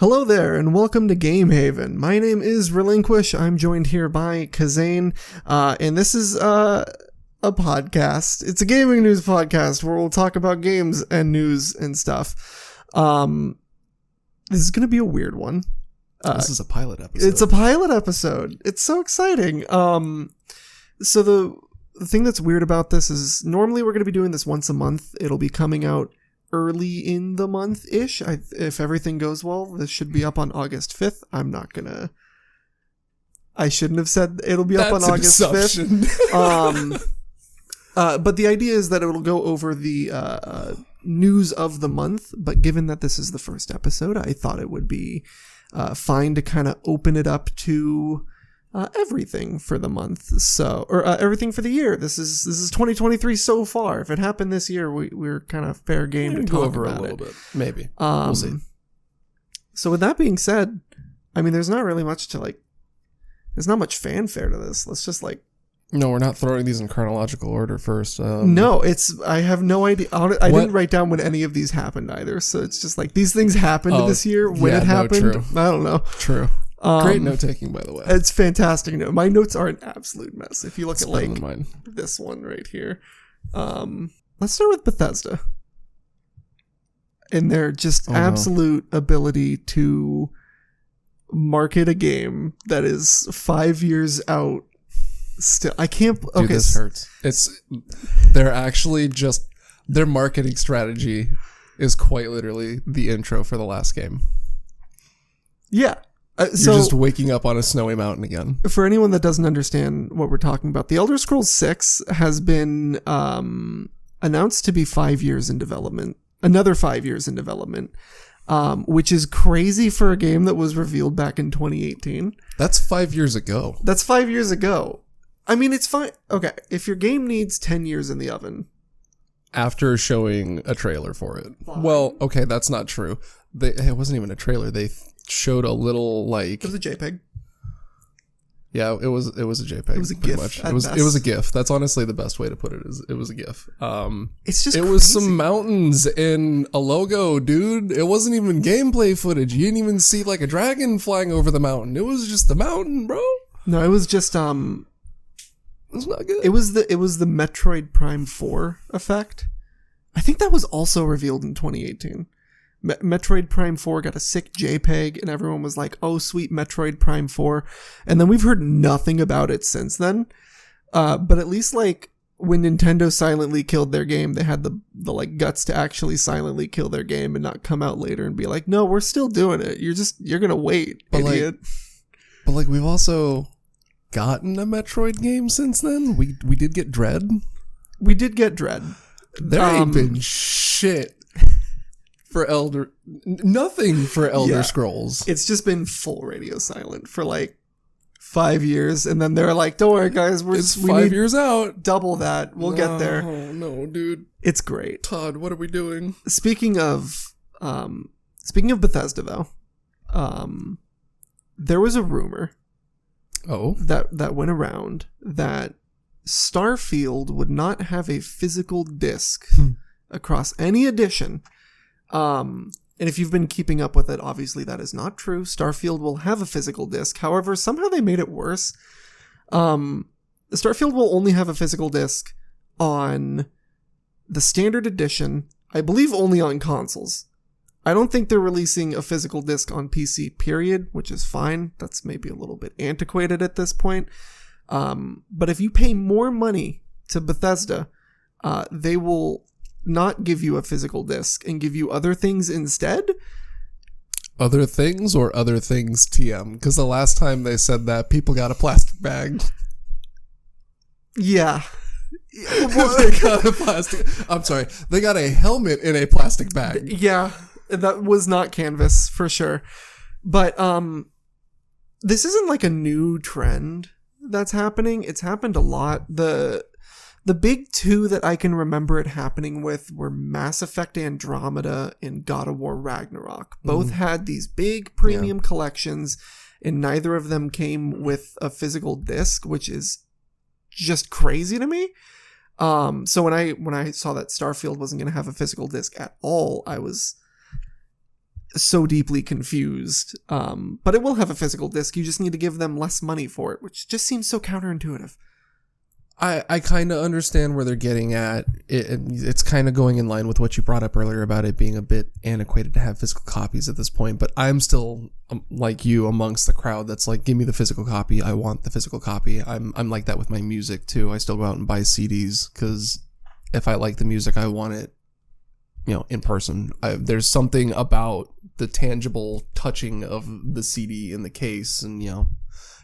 Hello there, and welcome to Game Haven. My name is Relinquish. I'm joined here by Kazzane, and this is a podcast. It's a gaming news podcast where we'll talk about games and news and stuff. This is going to be a weird one. This is a pilot episode. It's a pilot episode. It's so exciting. So the thing that's weird about this is normally we're going to be doing this once a month. It'll be coming out early in the month-ish. If everything goes well, this should be up on August 5th. I shouldn't have said it'll be up on August 5th. But the idea is that it'll go over the news of the month, but given that this is the first episode, I thought it would be fine to kind of open it up to everything for the month, or everything for the year. This is 2023 so far. If it happened this year, we're kind of fair game to go talk over about a little bit. Maybe we'll see. So with that being said, I mean, there's not really much to there's not much fanfare to this. Let's just No, we're not throwing these in chronological order first. No, I have no idea. I didn't write down when any of these happened either. So it's just these things happened this year. When it happened, true. I don't know. True. Great note taking, by the way. It's fantastic. My notes are an absolute mess. If you look at mine. This one right here, let's start with Bethesda and their just absolute ability to market a game that is 5 years out. Still, I can't. Okay, dude, this hurts. They're actually just their marketing strategy is quite literally the intro for the last game. Yeah. You're just waking up on a snowy mountain again. For anyone that doesn't understand what we're talking about, The Elder Scrolls 6 has been announced to be 5 years in development. Another 5 years in development, which is crazy for a game that was revealed back in 2018. That's 5 years ago. That's 5 years ago. I mean, it's fine. Okay, if your game needs 10 years in the oven. After showing a trailer for it. Fine. Well, okay, that's not true. It wasn't even a trailer. They showed a little It was a JPEG. Yeah, it was a JPEG. It was a GIF. Much. It was a GIF. That's honestly the best way to put it. It was a GIF. It's just it crazy. Was some mountains and a logo, dude. It wasn't even gameplay footage. You didn't even see a dragon flying over the mountain. It was just the mountain, bro. No, it was just It's not good. It was the Metroid Prime 4 effect. I think that was also revealed in 2018. Metroid Prime 4 got a sick JPEG, and everyone was like, "Oh, sweet Metroid Prime 4," and then we've heard nothing about it since then. But at least when Nintendo silently killed their game, they had the guts to actually silently kill their game and not come out later and be like, "No, we're still doing it. You're gonna wait, idiot." But we've also gotten a Metroid game since then. We did get Dread. We did get Dread. There ain't been shit for nothing for Elder Scrolls. It's just been full radio silent for 5 years, and then they're like, "Don't worry, guys, we 5 years out. Double that. We'll get there." Oh no, dude! It's great. Todd, what are we doing? Speaking of Bethesda, though, there was a rumor. That went around that Starfield would not have a physical disc across any edition. And if you've been keeping up with it, obviously that is not true. Starfield will have a physical disc. However, somehow they made it worse. Starfield will only have a physical disc on the standard edition, I believe only on consoles. I don't think they're releasing a physical disc on PC, period, which is fine. That's maybe a little bit antiquated at this point. But if you pay more money to Bethesda, they will not give you a physical disc and give you other things instead. Other things or other things TM? Because the last time they said that, people got a plastic bag. Yeah. They got a plastic... I'm sorry. They got a helmet in a plastic bag. Yeah. That was not canvas, for sure. But this isn't a new trend that's happening. It's happened a lot. The big two that I can remember it happening with were Mass Effect Andromeda and God of War Ragnarok. Both had these big premium collections, and neither of them came with a physical disc, which is just crazy to me. So when I saw that Starfield wasn't going to have a physical disc at all, I was so deeply confused. But it will have a physical disc. You just need to give them less money for it, which just seems so counterintuitive. I kind of understand where they're getting at. It's kind of going in line with what you brought up earlier about it being a bit antiquated to have physical copies at this point. But I'm still like you amongst the crowd that's like, give me the physical copy. I want the physical copy. I'm like that with my music too. I still go out and buy CDs because if I like the music, I want it, in person. There's something about the tangible touching of the CD in the case, and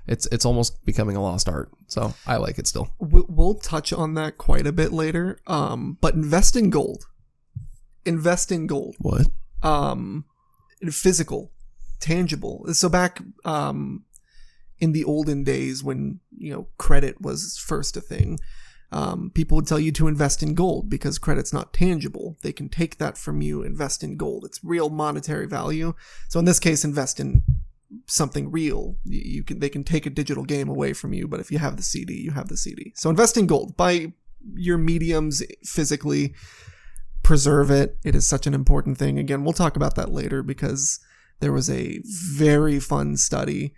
it's almost becoming a lost art. So I like it still. We'll touch on that quite a bit later. But invest in gold. Invest in gold. What? Physical, tangible. So back in the olden days when credit was first a thing, people would tell you to invest in gold because credit's not tangible. They can take that from you. Invest in gold. It's real monetary value. So in this case, invest in something real. They can take a digital game away from you, but if you have the CD, you have the CD. So invest in gold. Buy your mediums physically. Preserve it. It is such an important thing. Again, we'll talk about that later because there was a very fun study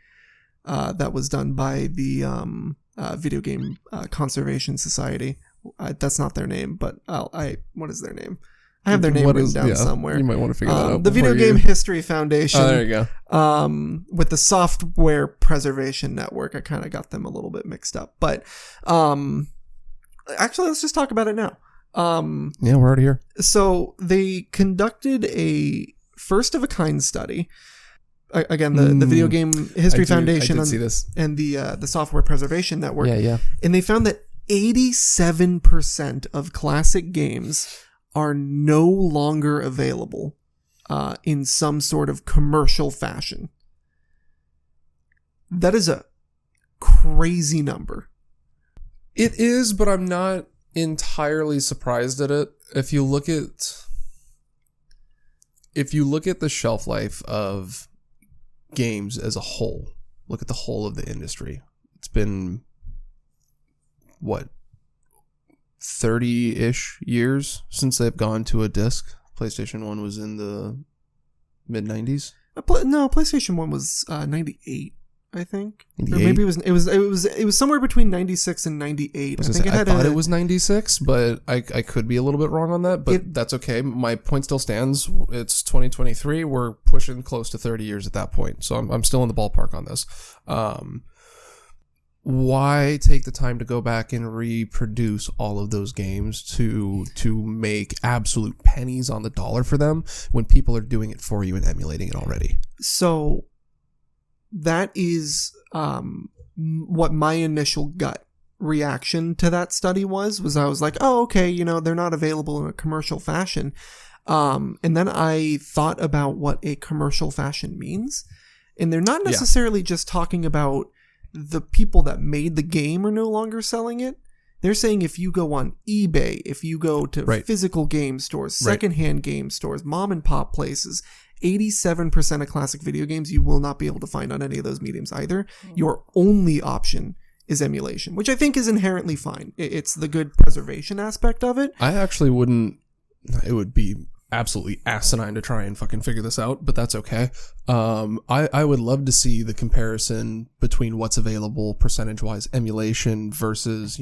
that was done by the Video Game Conservation Society. That's not their name, but what is their name? I have their name written down somewhere. You might want to figure that out. The Video Game History Foundation. Oh, there you go. With the Software Preservation Network. I kind of got them a little bit mixed up. But actually, let's just talk about it now. Yeah, we're already here. So they conducted a first-of-a-kind study. Again, the Video Game History Foundation see this. And the Software Preservation Network. Yeah. And they found that 87% of classic games are no longer available in some sort of commercial fashion. That is a crazy number. It is, but I'm not entirely surprised at it. If you look at the shelf life of games as a whole, look at the whole of the industry. It's been, 30-ish years since they've gone to a disc. PlayStation 1 was in the mid-90s. No, PlayStation 1 was 98, I think. 98? Or maybe it was somewhere between 96 and 98. I thought it was 96, but I could be a little bit wrong on that, but that's okay. My point still stands. It's 2023. We're pushing close to 30 years at that point. So I'm still in the ballpark on this. Why take the time to go back and reproduce all of those games to make absolute pennies on the dollar for them when people are doing it for you and emulating it already? So that is what my initial gut reaction to that study was I was like, oh, okay, they're not available in a commercial fashion. And then I thought about what a commercial fashion means. And they're not necessarily just talking about the people that made the game are no longer selling it. They're saying if you go on eBay, if you go to physical game stores, secondhand game stores, mom and pop places, 87% of classic video games you will not be able to find on any of those mediums either. Your only option is emulation, which I think is inherently fine. It's the good preservation aspect of it. I actually wouldn't. It would be absolutely asinine to try and fucking figure this out, but that's okay. I would love to see the comparison between what's available percentage-wise emulation versus,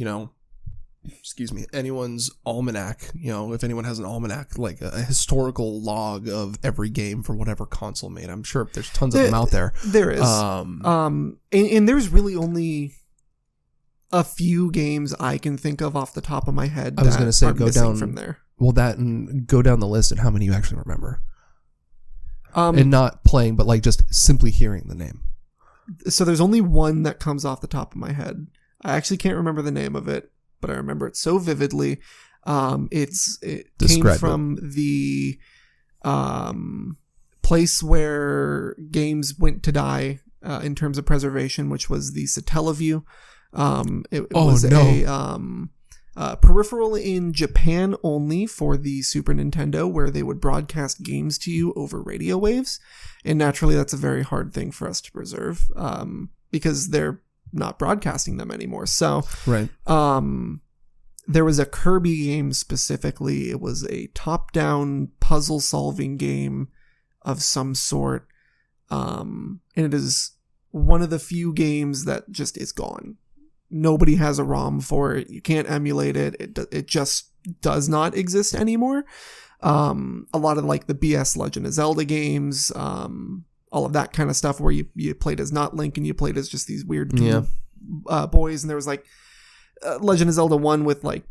anyone's almanac. If anyone has an almanac, like a historical log of every game for whatever console made. I'm sure there's tons of them out there. There is. And there's really only a few games I can think of off the top of my head. I was going to say, go down from there. Well, that and go down the list and how many you actually remember. And not playing, but like just simply hearing the name. So there's only one that comes off the top of my head. I actually can't remember the name of it, but I remember it so vividly. It came from the place where games went to die in terms of preservation, which was the Satellaview. It was a peripheral in Japan only for the Super Nintendo, where they would broadcast games to you over radio waves. And naturally, that's a very hard thing for us to preserve because they're not broadcasting them anymore. So there was a Kirby game specifically. It was a top-down puzzle-solving game of some sort. And it is one of the few games that just is gone. Nobody has a ROM for it. You can't emulate it. It just does not exist anymore. A lot of like the BS Legend of Zelda games, all of that kind of stuff where you played as not Link and you played as just these weird boys. And there was like Legend of Zelda 1 with like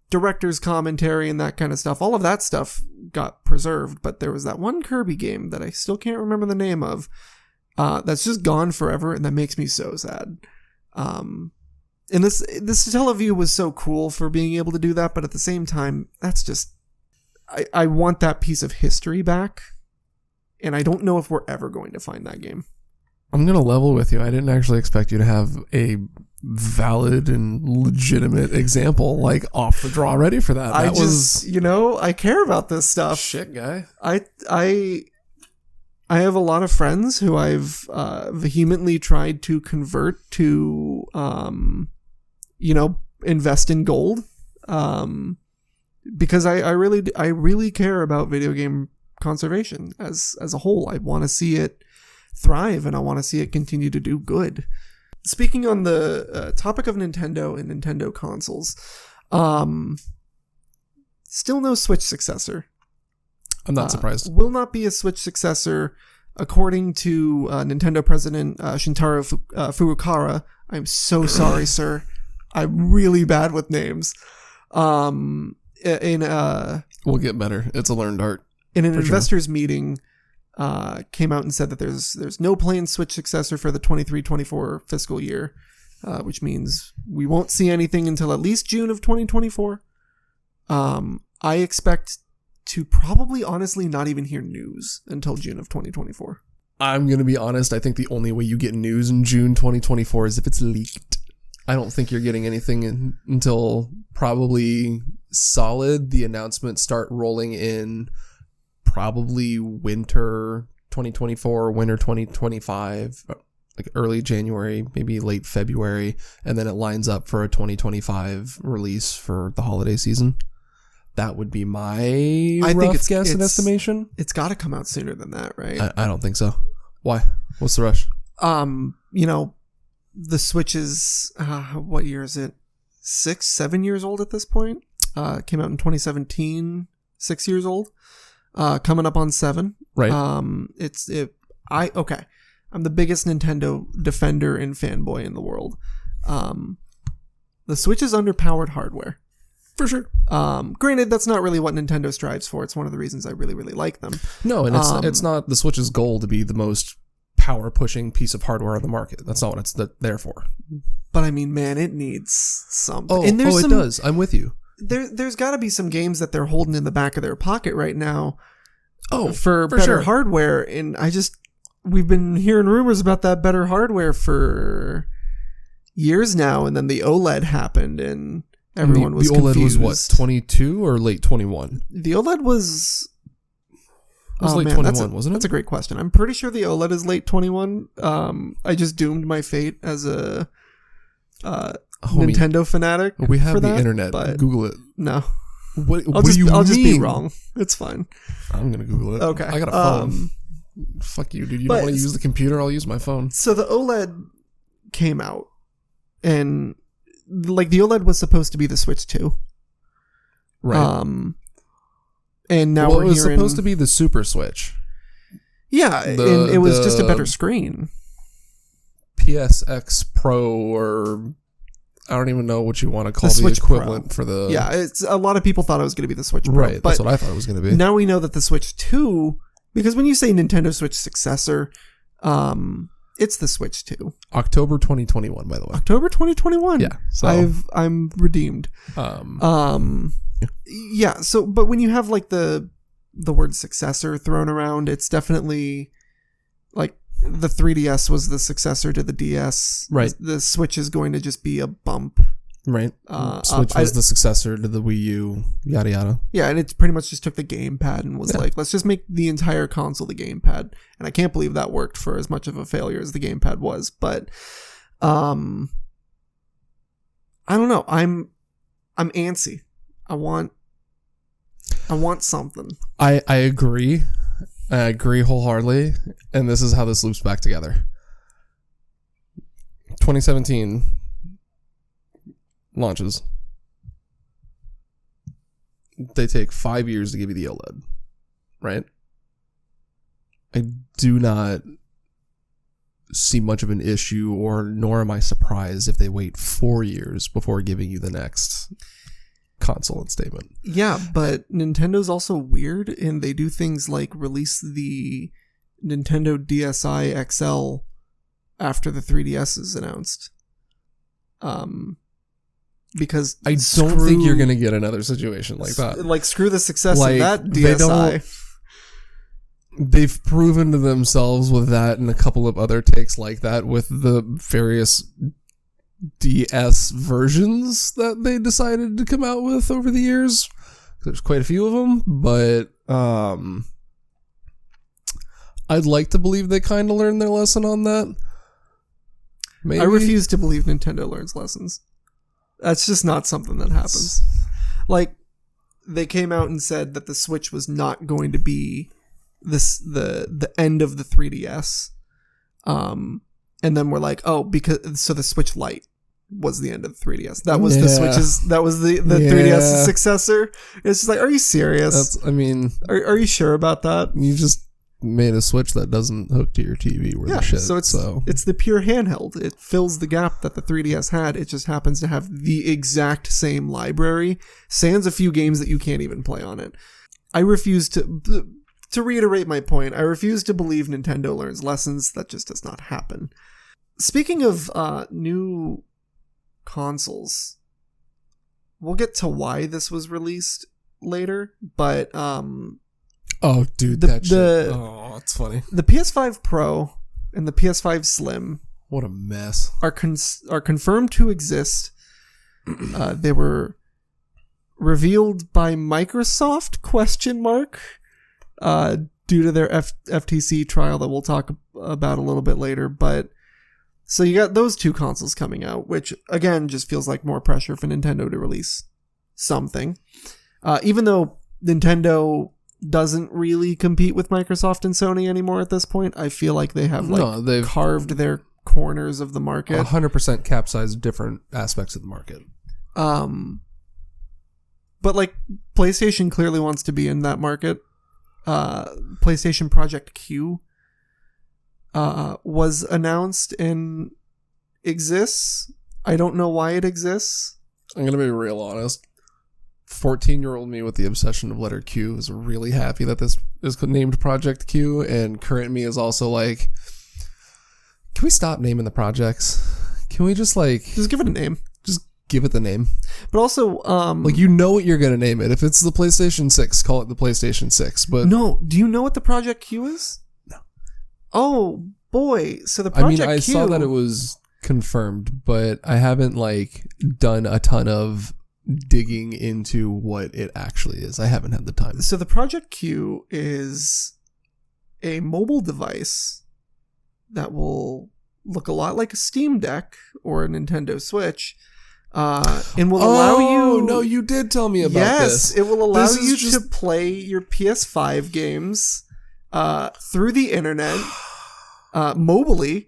director's commentary and that kind of stuff. All of that stuff got preserved, but there was that one Kirby game that I still can't remember the name of, that's just gone forever, and that makes me so sad. And this Teleview was so cool for being able to do that, but at the same time, that's just, I want that piece of history back, and I don't know if we're ever going to find that game. I'm going to level with you. I didn't actually expect you to have a valid and legitimate example, like off the draw ready for that. I just, I care about this stuff. Shit, guy. I have a lot of friends who I've vehemently tried to convert to, invest in gold, because I really care about video game conservation as a whole. I want to see it thrive, and I want to see it continue to do good. Speaking on the topic of Nintendo and Nintendo consoles, still no Switch successor. I'm not surprised. Will not be a Switch successor, according to Nintendo president Shintaro Furukawa. I'm so sorry, sir. I'm really bad with names. We'll get better. It's a learned art. In an investors meeting, came out and said that there's no planned Switch successor for the 23-24 fiscal year, which means we won't see anything until at least June of 2024. I expect to probably honestly not even hear news until June of 2024. I'm going to be honest. I think the only way you get news in June 2024 is if it's leaked. I don't think you're getting anything until probably solid. The announcements start rolling in probably winter 2024, winter 2025, like early January, maybe late February, and then it lines up for a 2025 release for the holiday season. That would be my rough guess and estimation. It's got to come out sooner than that, right? I don't think so. Why? What's the rush? The Switch is, what year is it? 7 years old at this point. Came out in 2017, 6 years old. Coming up on 7. Right. I'm the biggest Nintendo defender and fanboy in the world. The Switch is underpowered hardware. For sure. Granted, that's not really what Nintendo strives for. It's one of the reasons I really, really like them. No, and it's not the Switch's goal to be the most power-pushing piece of hardware on the market. That's not what it's there for. But I mean, man, it needs something. And it does. I'm with you. There's got to be some games that they're holding in the back of their pocket right now. For better hardware, and we've been hearing rumors about that better hardware for years now, and then the OLED happened, and everyone was confused. The OLED was what, 22 or late 21? The OLED was... It was late 21, wasn't it? That's a great question. I'm pretty sure the OLED is late 21. I just doomed my fate as a Nintendo fanatic. We have the internet. Google it. No. I'll just be wrong. It's fine. I'm going to Google it. Okay. I got a phone. Fuck you, dude. You don't want to use the computer? I'll use my phone. So the OLED came out, and like the OLED was supposed to be the Switch 2. Right. And now it was supposed to be the Super Switch. Yeah, and it was just a better screen. PSX Pro, or I don't even know what you want to call the equivalent Pro. For the... Yeah, it's a lot of people thought it was going to be the Switch Pro. Right, that's what I thought it was going to be. Now we know that the Switch 2, because when you say Nintendo Switch successor, it's the Switch 2. October 2021, by the way. October 2021. Yeah. So I'm redeemed. Yeah, so but when you have like the word successor thrown around, it's definitely like the 3DS was the successor to the DS. Right. The Switch is going to just be a bump. Right. Switch was the successor to the Wii U, yada yada. Yeah, and it pretty much just took the gamepad and was like, let's just make the entire console the gamepad. And I can't believe that worked for as much of a failure as the gamepad was. But I don't know. I'm antsy. I want something. I agree. I agree wholeheartedly, and this is how this loops back together. 2017 launches. They take 5 years to give you the OLED, right? I do not see much of an issue, nor am I surprised if they wait 4 years before giving you the next console and statement. Yeah, but Nintendo's also weird, and they do things like release the Nintendo DSi XL after the 3DS is announced. Because I don't think you're going to get another situation like that. Like, screw the success of that DSi. They've proven to themselves with that and a couple of other takes like that with the various DS versions that they decided to come out with over the years. There's quite a few of them, but I'd like to believe they kind of learned their lesson on that. Maybe. I refuse to believe Nintendo learns lessons. That's just not something that happens. Like, they came out and said that the Switch was not going to be the end of the 3DS. And then we're like, so the Switch Lite was the end of the 3DS. That was the 3DS's successor. It's just like, are you serious? Are you sure about that? You just made a Switch that doesn't hook to your TV worth of shit. So it's the pure handheld. It fills the gap that the 3DS had. It just happens to have the exact same library, sans a few games that you can't even play on it. I refuse to reiterate my point. I refuse to believe Nintendo learns lessons. That just does not happen. Speaking of new consoles, we'll get to why this was released later, but oh, dude, that shit. Oh, it's funny. The PS5 Pro and the PS5 Slim, what a mess, are confirmed to exist. They were revealed by Microsoft ? Due to their FTC trial that we'll talk about a little bit later. But so you got those two consoles coming out, which again just feels like more pressure for Nintendo to release something. Even though Nintendo doesn't really compete with Microsoft and Sony anymore at this point, I feel like they have they've carved their corners of the market. 100% capsized different aspects of the market. But like PlayStation clearly wants to be in that market. PlayStation Project Q was announced and exists. I don't know why it exists. I'm going to be real honest. 14-year-old me with the obsession of letter Q is really happy that this is named Project Q, and current me is also like, can we stop naming the projects? Can we just give it a name? Just give it the name. But also, what you're going to name it. If it's the PlayStation 6, call it the PlayStation 6. But no, do you know what the Project Q is? No. Oh, boy. So the Project Q... I saw that it was confirmed, but I haven't, done a ton of digging into what it actually is. I haven't had the time. So the Project Q is a mobile device that will look a lot like a Steam Deck or a Nintendo Switch, and will allow you... No, you did tell me about this. Yes, it will allow you to play your PS5 games through the internet, mobily,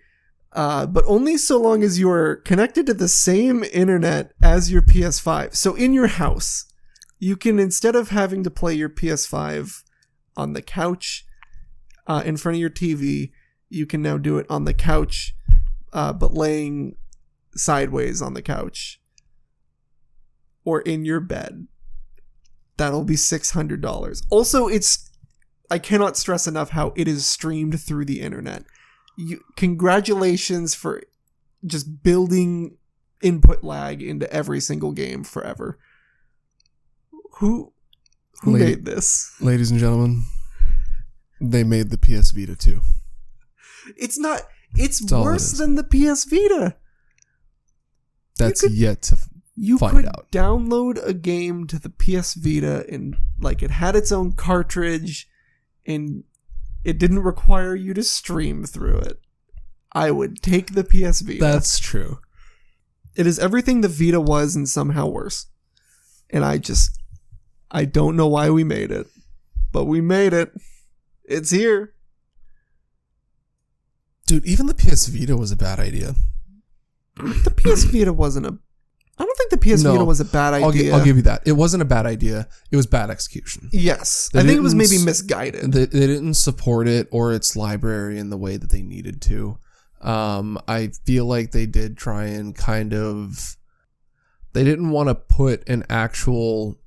but only so long as you're connected to the same internet as your PS5. So in your house, you can, instead of having to play your PS5 on the couch in front of your TV, you can now do it on the couch, but laying sideways on the couch. Or in your bed. That'll be $600. Also, I cannot stress enough how it is streamed through the internet. Congratulations for just building input lag into every single game forever. Who made this? Ladies and gentlemen, they made the PS Vita too. It's worse than the PS Vita. That's yet to You find could out. Download a game to the PS Vita and it had its own cartridge and it didn't require you to stream through it. I would take the PS Vita. That's true. It is everything the Vita was and somehow worse. And I don't know why we made it, but we made it. It's here. Dude, even the PS Vita was a bad idea. The PS Vita wasn't a... I don't think the PS Vita was a bad idea. I'll give you that. It wasn't a bad idea. It was bad execution. Yes. I think it was maybe misguided. They didn't support it or its library in the way that they needed to. I feel like they did try and kind of... They didn't want to put an actual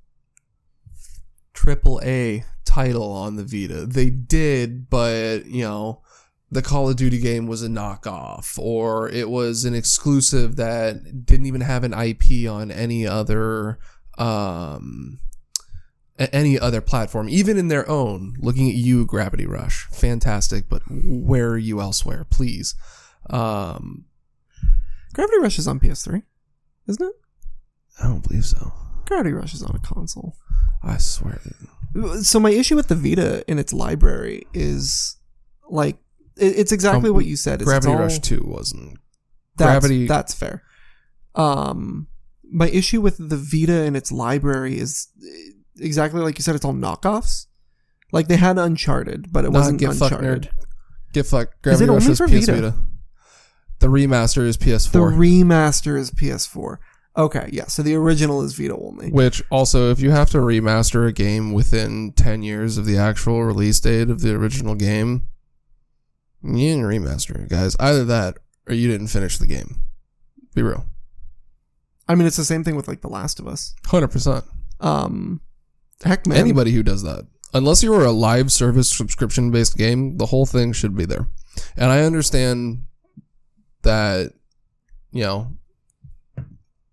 AAA title on the Vita. They did, but, you know, the Call of Duty game was a knockoff, or it was an exclusive that didn't even have an IP on any other platform, even in their own. Looking at you, Gravity Rush, fantastic, but where are you elsewhere, please? Gravity Rush is on PS3, isn't it? I don't believe so. Gravity Rush is on a console. I swear. So my issue with the Vita in its library is, like, it's exactly what you said. Gravity Rush 2 wasn't. That's fair. My issue with the Vita in its library is exactly like you said. It's all knockoffs. Like, they had Uncharted, but it wasn't Uncharted. Get fucked. Gravity Rush was PS Vita. The remaster is PS4. The remaster is PS4. Okay, yeah. So the original is Vita only. Which also, if you have to remaster a game within 10 years of the actual release date of the original game, you didn't remaster it, guys. Either that or you didn't finish the game. Be real. I mean, it's the same thing with, like, The Last of Us. 100%. Heck, man. Anybody who does that. Unless you were a live service subscription-based game, the whole thing should be there. And I understand that, you know,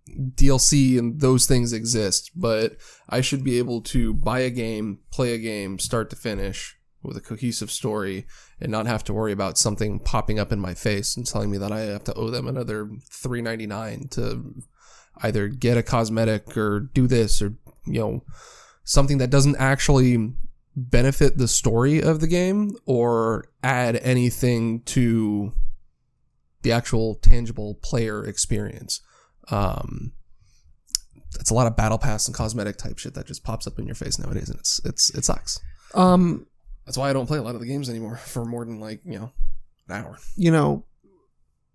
DLC and those things exist, but I should be able to buy a game, play a game, start to finish with a cohesive story, and not have to worry about something popping up in my face and telling me that I have to owe them another $3.99 to either get a cosmetic or do this, or, you know, something that doesn't actually benefit the story of the game or add anything to the actual tangible player experience. It's a lot of battle pass and cosmetic type shit that just pops up in your face nowadays, and it sucks. That's why I don't play a lot of the games anymore for more than, like, you know, an hour. You know,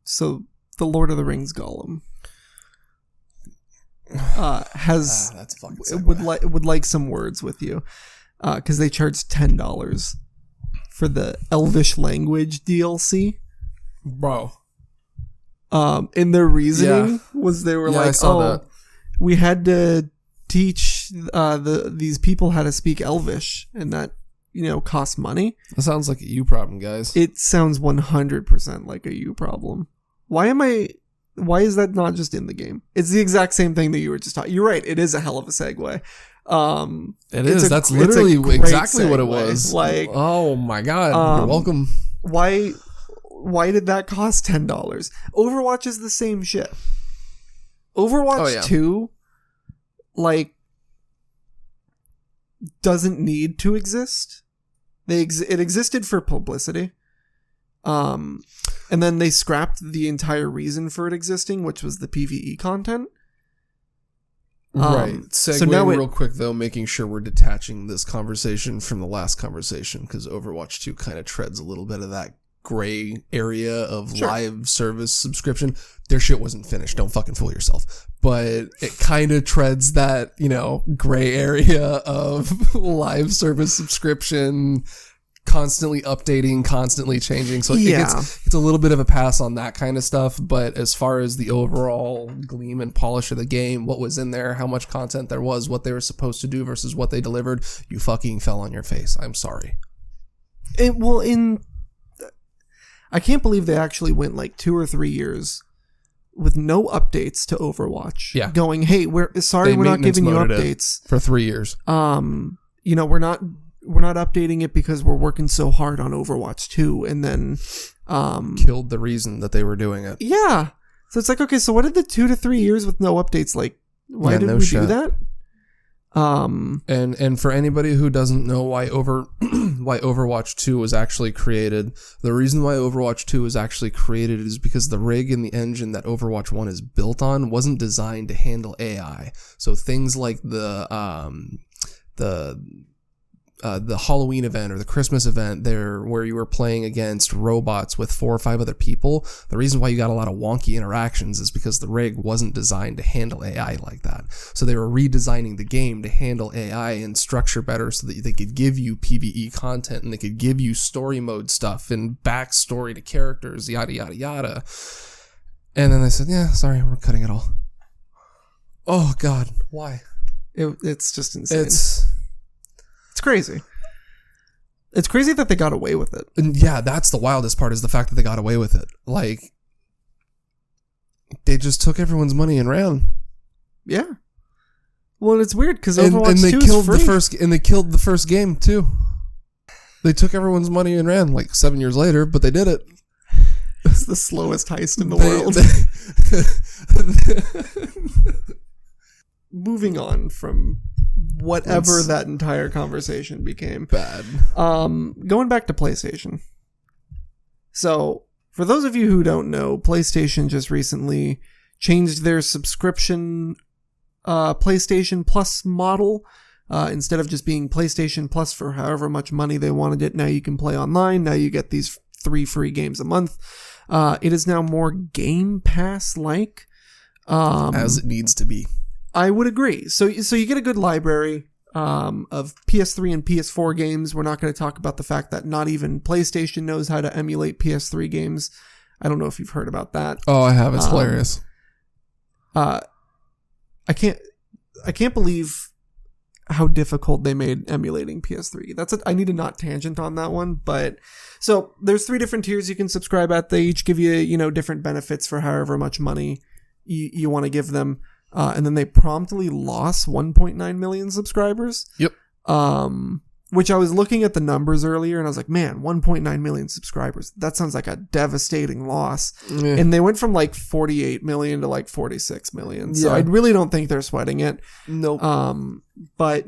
so the Lord of the Rings Gollum has that's a fucking segue. would like some words with you, because they charged $10 for the Elvish language DLC, bro. And their reasoning was they were like, we had to teach these people how to speak Elvish, and that, you know, costs money. That sounds like a you problem, guys. It sounds 100% like a you problem. Why is that not just in the game? It's the exact same thing that you were just talking. You're right. It is a hell of a segue. It is. That's literally exactly what it was. Like, oh my God. You're welcome. Why did that cost $10? Overwatch is the same shit. Overwatch 2, like, doesn't need to exist. It existed for publicity. And then they scrapped the entire reason for it existing, which was the PvE content. Right. Segue so now real quick, though, making sure we're detaching this conversation from the last conversation, because Overwatch 2 kind of treads a little bit of that gray area of live service subscription. Their shit wasn't finished. Don't fucking fool yourself. But it kind of treads that, you know, gray area of live service subscription, constantly updating, constantly changing. So it's a little bit of a pass on that kind of stuff. But as far as the overall gleam and polish of the game, what was in there, how much content there was, what they were supposed to do versus what they delivered, you fucking fell on your face. I'm sorry. I can't believe they actually went like 2 or 3 years with no updates to Overwatch. Yeah. Going, hey, we're not giving you updates for 3 years. You know, we're not updating it because we're working so hard on Overwatch 2, and then killed the reason that they were doing it. Yeah. So it's like, okay, so what did the 2 to 3 years with no updates, like, why did we do that? And for anybody who doesn't know why Overwatch 2 was actually created, the reason why Overwatch 2 was actually created is because the rig and the engine that Overwatch 1 is built on wasn't designed to handle AI. So things like the the Halloween event or the Christmas event there where you were playing against robots with 4 or 5 other people, the reason why you got a lot of wonky interactions is because the rig wasn't designed to handle AI like that. So they were redesigning the game to handle AI and structure better so that they could give you PvE content and they could give you story mode stuff and backstory to characters, yada, yada, yada. And then they said, yeah, sorry, we're cutting it all. Oh, God. Why? It's just insane. It's crazy. It's crazy that they got away with it. And yeah, that's the wildest part is the fact that they got away with it. Like, they just took everyone's money and ran. Yeah. Well, it's weird because Overwatch and they 2 killed is free. they killed the first game too. They took everyone's money and ran like 7 years later, but they did it. It's the slowest heist in the world. Moving on from whatever that entire conversation became. Bad. Going back to PlayStation. So, for those of you who don't know, PlayStation just recently changed their subscription PlayStation Plus model. Instead of just being PlayStation Plus for however much money they wanted it, now you can play online. Now you get these 3 free games a month. It is now more Game Pass-like. As it needs to be. I would agree. So you get a good library of PS3 and PS4 games. We're not going to talk about the fact that not even PlayStation knows how to emulate PS3 games. I don't know if you've heard about that. Oh, I have. It's hilarious. I can't believe how difficult they made emulating PS3. I need to not tangent on that one, but so there's 3 different tiers you can subscribe at. They each give you, different benefits for however much money you want to give them. And then they promptly lost 1.9 million subscribers. Yep. Which I was looking at the numbers earlier and I was like, man, 1.9 million subscribers. That sounds like a devastating loss. Yeah. And they went from like 48 million to like 46 million. So I really don't think they're sweating it. Nope. But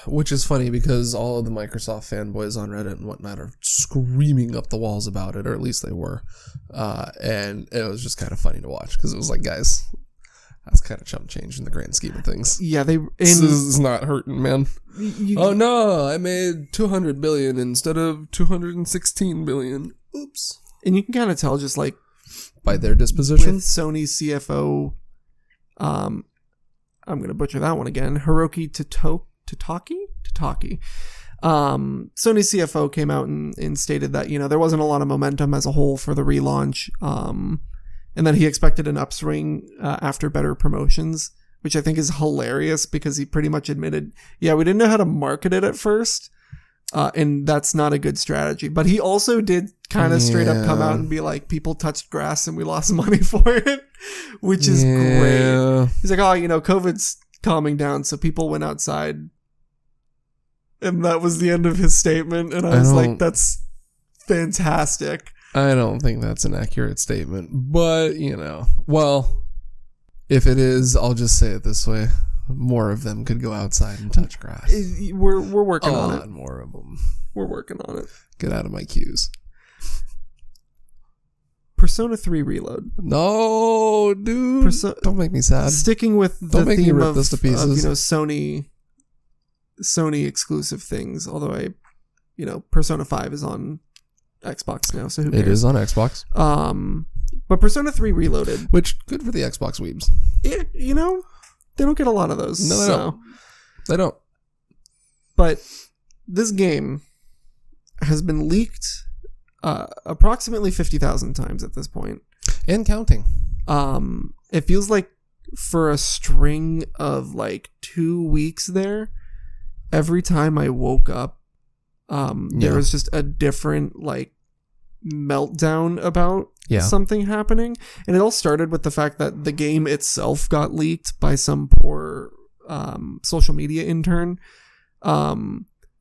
which is funny because all of the Microsoft fanboys on Reddit and whatnot are screaming up the walls about it, or at least they were. And it was just kind of funny to watch because it was like, guys, that's kind of chump change in the grand scheme of things. Yeah, this is not hurting, man. Oh no, I made 200 billion instead of 216 billion. Oops. And you can kind of tell just like by their disposition. With Sony's CFO, I'm going to butcher that one again. Hiroki Tataki. Sony's CFO came out and stated that, there wasn't a lot of momentum as a whole for the relaunch. And then he expected an upswing after better promotions, which I think is hilarious because he pretty much admitted, we didn't know how to market it at first, and that's not a good strategy. But he also did kind of straight up come out and be like, people touched grass and we lost money for it, which is great. He's like, COVID's calming down, so people went outside. And that was the end of his statement, and I was like, that's fantastic. I don't think that's an accurate statement, but, well, if it is, I'll just say it this way. More of them could go outside and touch grass. We're working on it. More of them. We're working on it. Get out of my queues. Persona 3 Reload. No, dude. Don't make me sad. Sticking with the theme of Sony exclusive things, although Persona 5 is on Xbox now, so who cares? It is on Xbox. But Persona 3 Reloaded. Which, good for the Xbox weebs. They don't get a lot of those. No, they don't. They don't. But this game has been leaked approximately 50,000 times at this point. And counting. It feels like for a string of like 2 weeks there, every time I woke up, there was just a different like meltdown about something happening. And it all started with the fact that the game itself got leaked by some poor social media intern,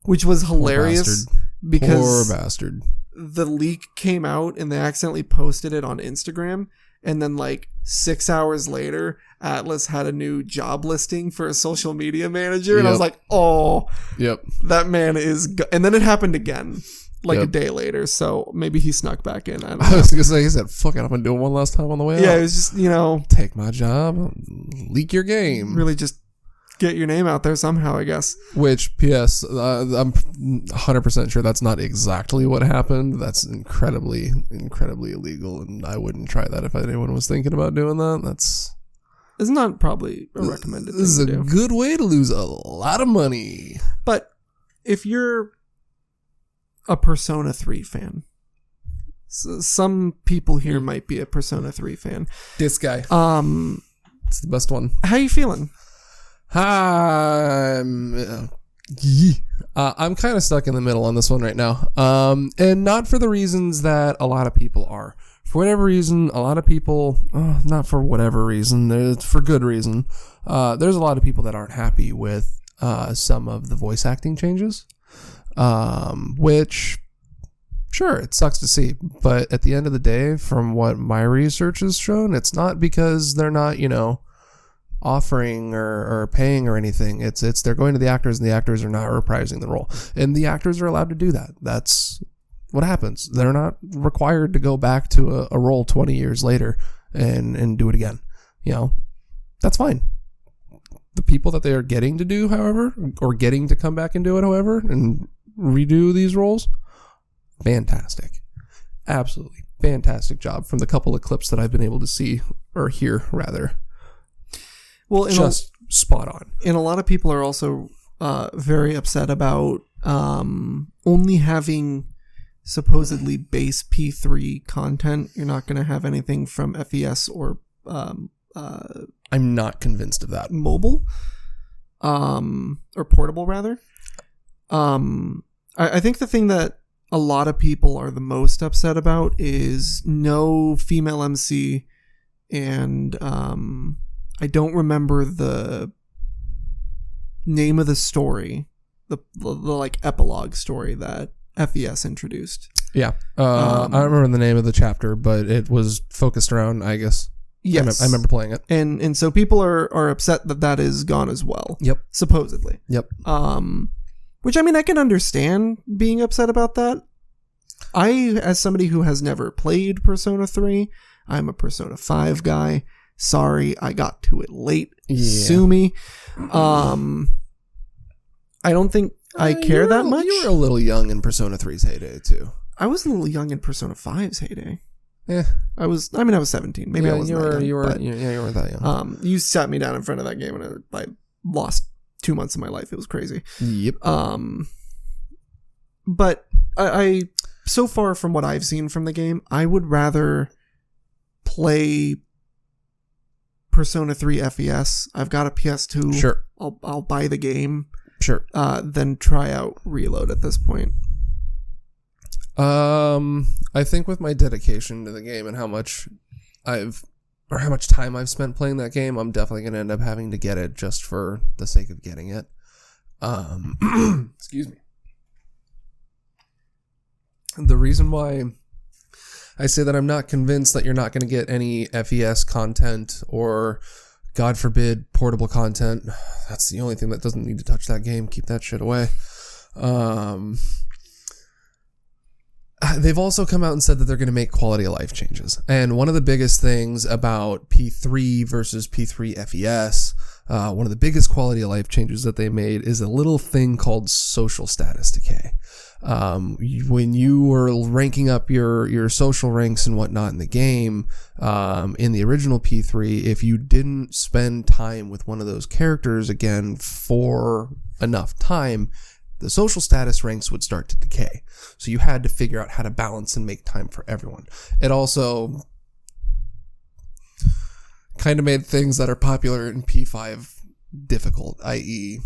which was hilarious because poor bastard. The leak came out and they accidentally posted it on Instagram, and then like 6 hours later Atlas had a new job listing for a social media manager, and I was like, oh, that man is and then it happened again like a day later, so maybe he snuck back in. I was gonna say, he said, fuck it, I'm gonna do it one last time on the way out. It was just, take my job, leak your game. Really just get your name out there somehow, I guess. Which, P.S., I'm 100% sure that's not exactly what happened. That's incredibly, incredibly illegal, and I wouldn't try that if anyone was thinking about doing that. It's not probably a recommended thing to do. This is a good way to lose a lot of money. But if you're a Persona 3 fan, some people here might be a Persona 3 fan. This guy. It's the best one. How you feeling? I'm kind of stuck in the middle on this one right now. And not for the reasons that a lot of people are. For whatever reason, a lot of people, not for whatever reason, it's for good reason. There's a lot of people that aren't happy with some of the voice acting changes, which, sure, it sucks to see. But at the end of the day, from what my research has shown, it's not because they're not, offering or paying or anything. It's they're going to the actors, and the actors are not reprising the role. And the actors are allowed to do that. That's what happens. They're not required to go back to a role 20 years later and do it again. That's fine. The people that they are getting to do, however, or getting to come back and do it, however, and redo these roles, fantastic. Absolutely fantastic job from the couple of clips that I've been able to see, or hear, rather. Well, just spot on. And a lot of people are also very upset about only having supposedly base P3 content. You're not going to have anything from FES or I'm not convinced of that. Mobile, or portable rather. I think the thing that a lot of people are the most upset about is no female MC, and I don't remember the name of the story, the like epilogue story that FES introduced. Yeah. I don't remember the name of the chapter, but it was focused around, I guess. Yes. I remember playing it. And so people are upset that is gone as well. Yep. Supposedly. Yep. Which, I mean, I can understand being upset about that. I, as somebody who has never played Persona 3, I'm a Persona 5 guy. Sorry, I got to it late. Yeah. Sue me. I don't think I care that much. You were a little young in Persona 3's heyday, too. I was a little young in Persona 5's heyday. Yeah. I was 17. Maybe I wasn't that young. You weren't that young. You sat me down in front of that game and I lost 2 months of my life. It was crazy. Yep. But I so far from what I've seen from the game, I would rather play Persona 3 FES. I've got a PS2. Sure. I'll buy the game. Sure. Then try out Reload at this point. I think with my dedication to the game and how much time I've spent playing that game, I'm definitely going to end up having to get it just for the sake of getting it. Excuse me. The reason why I say that I'm not convinced that you're not going to get any FES content or, God forbid, portable content. That's the only thing that doesn't need to touch that game. Keep that shit away. They've also come out and said that they're going to make quality of life changes. And one of the biggest things about P3 versus P3 FES, one of the biggest quality of life changes that they made is a little thing called social status decay. When you were ranking up your social ranks and whatnot in the game, in the original P3, if you didn't spend time with one of those characters again for enough time, the social status ranks would start to decay. So you had to figure out how to balance and make time for everyone. It also kind of made things that are popular in P5 difficult, i.e.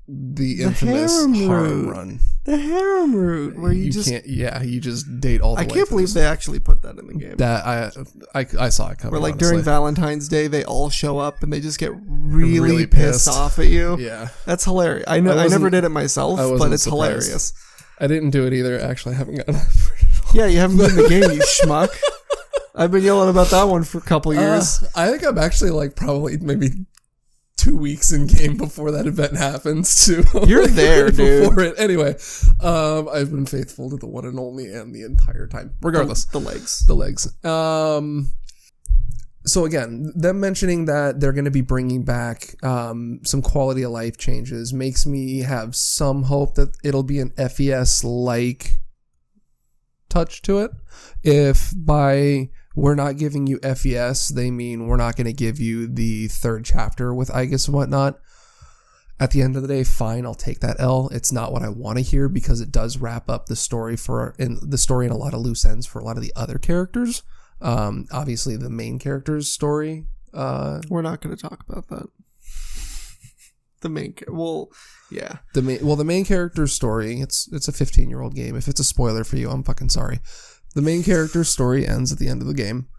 the infamous harem run. The harem route, where you just can't. Yeah, you just date all the way. I can't believe they actually put that in the game. That I saw it coming. Where, like, honestly, during Valentine's Day, they all show up and they just get really pissed off at you. Yeah, that's hilarious. I never did it myself, but it's surprised. Hilarious. I didn't do it either. Actually, I haven't gotten. Yeah, you haven't been in the game, you schmuck. I've been yelling about that one for a couple years. I think I'm actually like probably maybe 2 weeks in game before that event happens too. You're there, dude. Before it. Anyway, I've been faithful to the one and only and the entire time. Regardless. The legs. So again, them mentioning that they're going to be bringing back some quality of life changes makes me have some hope that it'll be an FES-like touch to it. If by we're not giving you FES, they mean we're not going to give you the third chapter with Aegis and whatnot. At the end of the day, fine, I'll take that L. It's not what I want to hear because it does wrap up the story and a lot of loose ends for a lot of the other characters. Obviously, the main character's story. We're not going to talk about that. The main character's story. It's a 15-year-old game. If it's a spoiler for you, I'm fucking sorry. The main character's story ends at the end of the game.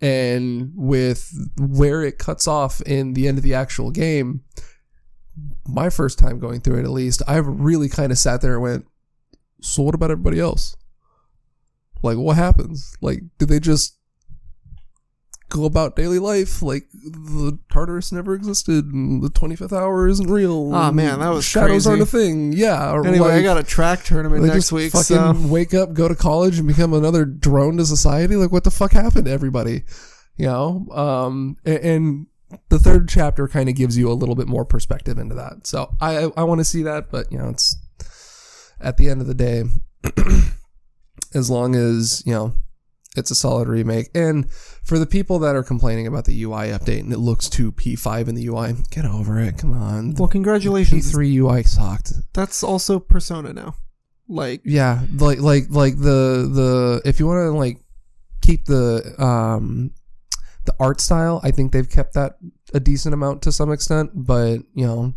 And with where it cuts off in the end of the actual game, my first time going through it at least, I really kind of sat there and went, so what about everybody else? Like, what happens? Like, did they just go about daily life? Like, the Tartarus never existed, and the 25th hour isn't real. Oh, man, that was shadows crazy. aren't a thing. Yeah. Or anyway, like, I got a track tournament they next just week. Fucking wake up, go to college, and become another drone to society. Like, what the fuck happened to everybody? You know? And the third chapter kind of gives you a little bit more perspective into that. So I want to see that, but, you know, it's at the end of the day, as long as, you know, it's a solid remake. And for the people that are complaining about the UI update and it looks too P5 in the UI, get over it. Come on. Well, congratulations. P3 UI sucked. That's also Persona now. Like, yeah, like the if you want to like keep the art style, I think they've kept that a decent amount to some extent. But, you know,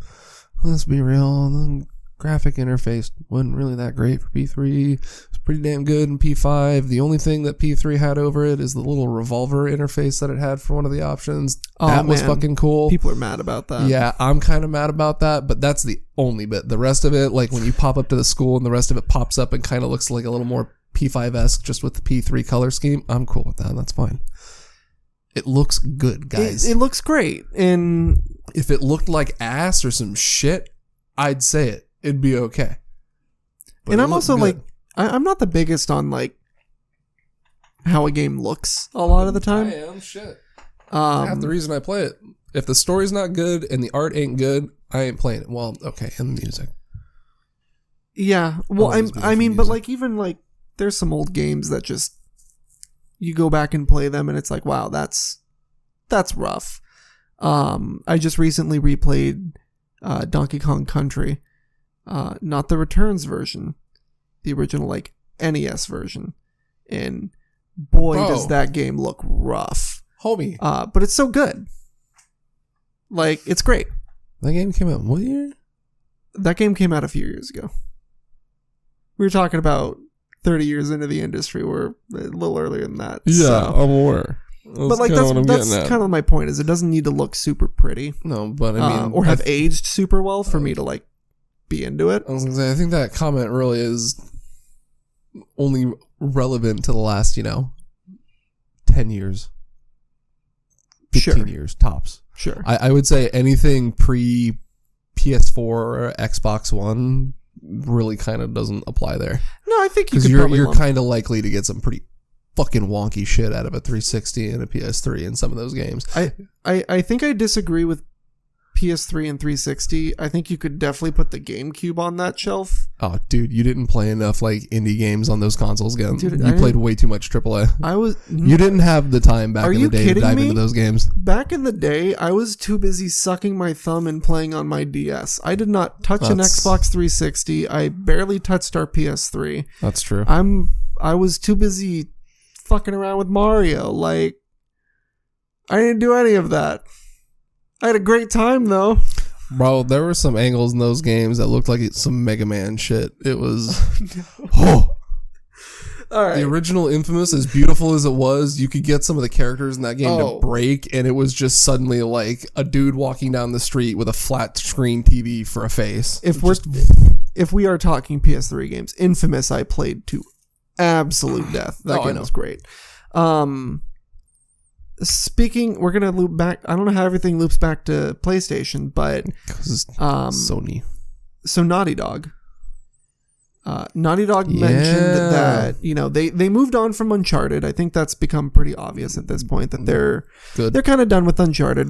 let's be real, the graphic interface wasn't really that great for P3. It's pretty damn good in P5. The only thing that P3 had over it is the little revolver interface that it had for one of the options. That was fucking cool. People are mad about that. Yeah, I'm kind of mad about that, but that's the only bit. The rest of it, like when you pop up to the school and the rest of it pops up and kind of looks like a little more P5-esque just with the P3 color scheme, I'm cool with that. That's fine. It looks good, guys. It looks great. And if it looked like ass or some shit, I'd say it. It'd be okay. But and I'm also good. Like, I'm not the biggest on like how a game looks a lot of the time. I am shit. Half the reason I play it. If the story's not good and the art ain't good, I ain't playing it. Well, okay, and the music. Yeah. Well, I mean, but like even like there's some old games that just you go back and play them and it's like, wow, that's rough. I just recently replayed Donkey Kong Country. Not the Returns version, the original like NES version, and boy does that game look rough, homie. But it's so good. Like, it's great. That game came out what year? That game came out a few years ago. We were talking about 30 years into the industry. We're a little earlier than that. Yeah, so. I'm aware. But like that's kind of my point. Is it doesn't need to look super pretty. No, but I mean, or have aged super well for me to like be into it. I was gonna say, I think that comment really is only relevant to the last, 10 years, 15 years tops. Sure. I would say anything pre PS4 or Xbox One really kind of doesn't apply there. No, I think you could because you're kind of likely to get some pretty fucking wonky shit out of a 360 and a PS3 in some of those games. I think I disagree with PS3 and 360. I think you could definitely put the GameCube on that shelf. Oh, dude, you didn't play enough like indie games on those consoles again. Dude, you played way too much AAA. You didn't have the time back in the day to dive into those games. Back in the day, I was too busy sucking my thumb and playing on my DS. I did not touch an Xbox 360. I barely touched our PS3. That's true. I was too busy fucking around with Mario. Like, I didn't do any of that. I had a great time though. Bro, there were some angles in those games that looked like some Mega Man shit. It was All right. The original Infamous, as beautiful as it was, you could get some of the characters in that game to break, and it was just suddenly like a dude walking down the street with a flat screen TV for a face. If we are talking PS3 games, Infamous I played to absolute death. That game was great. Speaking, we're gonna loop back. I don't know how everything loops back to PlayStation, but Sony. So Naughty Dog. Naughty Dog mentioned that, you know, they moved on from Uncharted. I think that's become pretty obvious at this point that they're kind of done with Uncharted.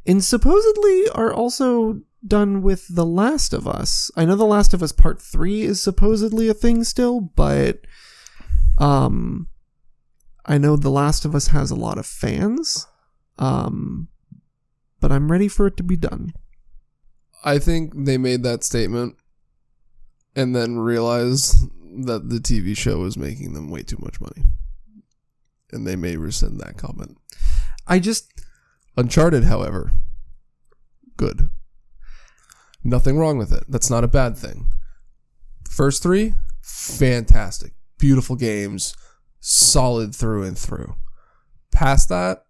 And supposedly are also done with The Last of Us. I know The Last of Us Part 3 is supposedly a thing still, but I know The Last of Us has a lot of fans. But I'm ready for it to be done. I think they made that statement and then realized that the TV show was making them way too much money. And they may rescind that comment. Uncharted, however, good. Nothing wrong with it. That's not a bad thing. First 3, fantastic. Beautiful games. Solid through and through. Past that,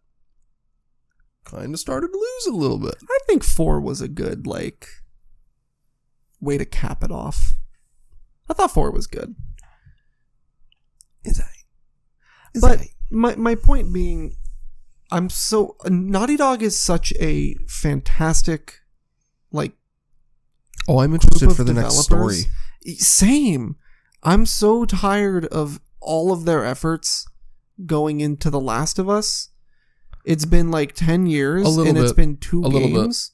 kind of started to lose a little bit. I think 4 was a good, like, way to cap it off. I thought 4 was good. But my point being, Naughty Dog is such a fantastic, like, I'm interested for the next story. Same. I'm so tired of all of their efforts going into The Last of Us. It's been like 10 years it's been 2 games.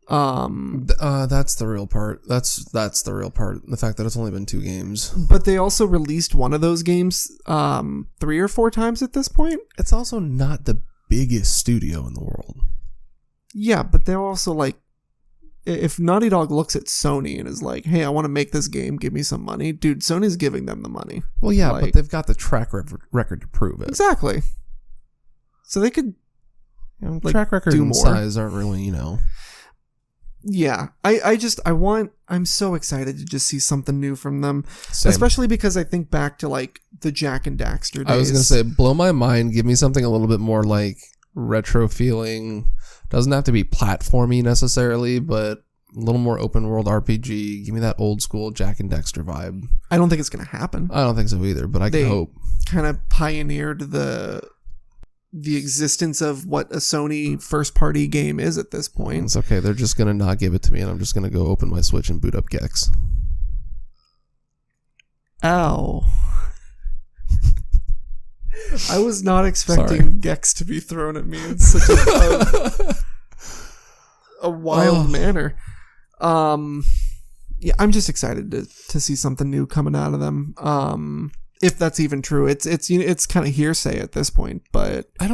That's the real part. That's the real part. The fact that it's only been 2 games. But they also released one of those games 3 or 4 times at this point. It's also not the biggest studio in the world. Yeah, but they're also like, if Naughty Dog looks at Sony and is like, hey, I want to make this game, give me some money. Dude, Sony's giving them the money. Well, yeah, like, but they've got the track record to prove it. Exactly. So they could, like, track record and size aren't really, Yeah, I'm so excited to just see something new from them. Same. Especially because I think back to, like, the Jak and Daxter days. I was going to say, blow my mind, give me something a little bit more, like, retro feeling. Doesn't have to be platformy necessarily, but a little more open world RPG. Give me that old school Jak and Daxter vibe. I don't think it's going to happen. I don't think so either, but I can hope. Kind of pioneered the existence of what a Sony first party game is at this point. It's okay. They're just going to not give it to me, and I'm just going to go open my Switch and boot up Gex. Ow. I was not expecting Gex to be thrown at me in such a wild manner. Yeah, I'm just excited to see something new coming out of them. If that's even true, it's kind of hearsay at this point, but I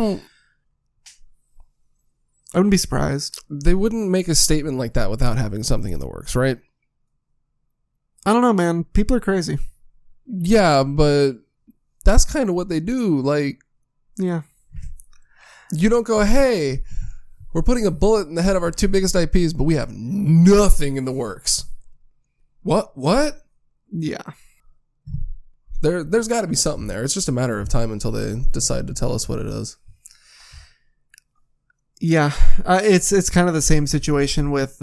wouldn't be surprised. They wouldn't make a statement like that without having something in the works, right? I don't know, man. People are crazy. Yeah, but that's kind of what they do. Like, yeah. You don't go, hey, we're putting a bullet in the head of our 2 biggest IPs, but we have nothing in the works. What? Yeah. There's got to be something there. It's just a matter of time until they decide to tell us what it is. Yeah. It's kind of the same situation with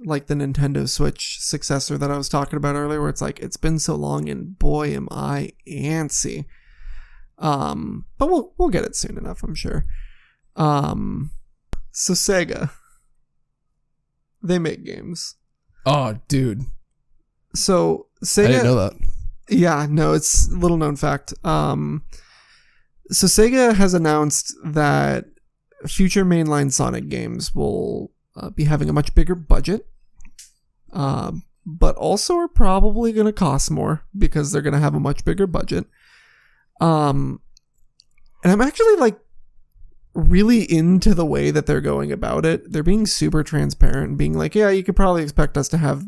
like the Nintendo Switch successor that I was talking about earlier, where it's like, it's been so long and boy am I antsy. But we'll get it soon enough, I'm sure. So Sega, they make games. Oh, dude. So Sega, I didn't know that. Yeah, no, it's a little known fact. So Sega has announced that future mainline Sonic games will be having a much bigger budget, but also are probably going to cost more because they're going to have a much bigger budget. And I'm actually like really into the way that they're going about it. They're being super transparent and being like, yeah, you could probably expect us to have,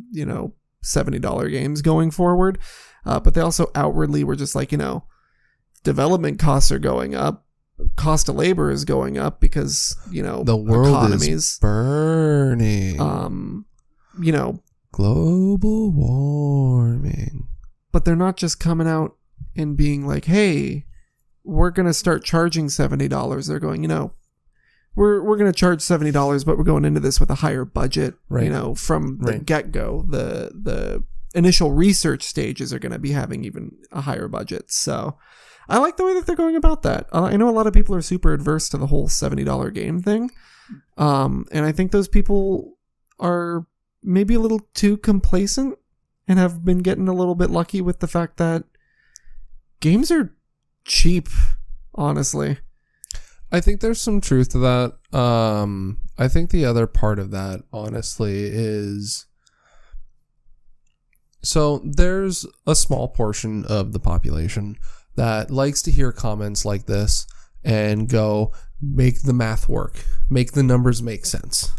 $70 games going forward. But they also outwardly were just like, development costs are going up. Cost of labor is going up because, the world economies is burning. Global warming. But they're not just coming out and being like, hey, we're going to start charging $70. They're going, we're going to charge $70, but we're going into this with a higher budget, right. From the get-go. The initial research stages are going to be having even a higher budget. So I like the way that they're going about that. I know a lot of people are super adverse to the whole $70 game thing. And I think those people are maybe a little too complacent and have been getting a little bit lucky with the fact that games are cheap, honestly. I think there's some truth to that. I think the other part of that, honestly, is... So there's a small portion of the population that likes to hear comments like this and go, make the math work. Make the numbers make sense.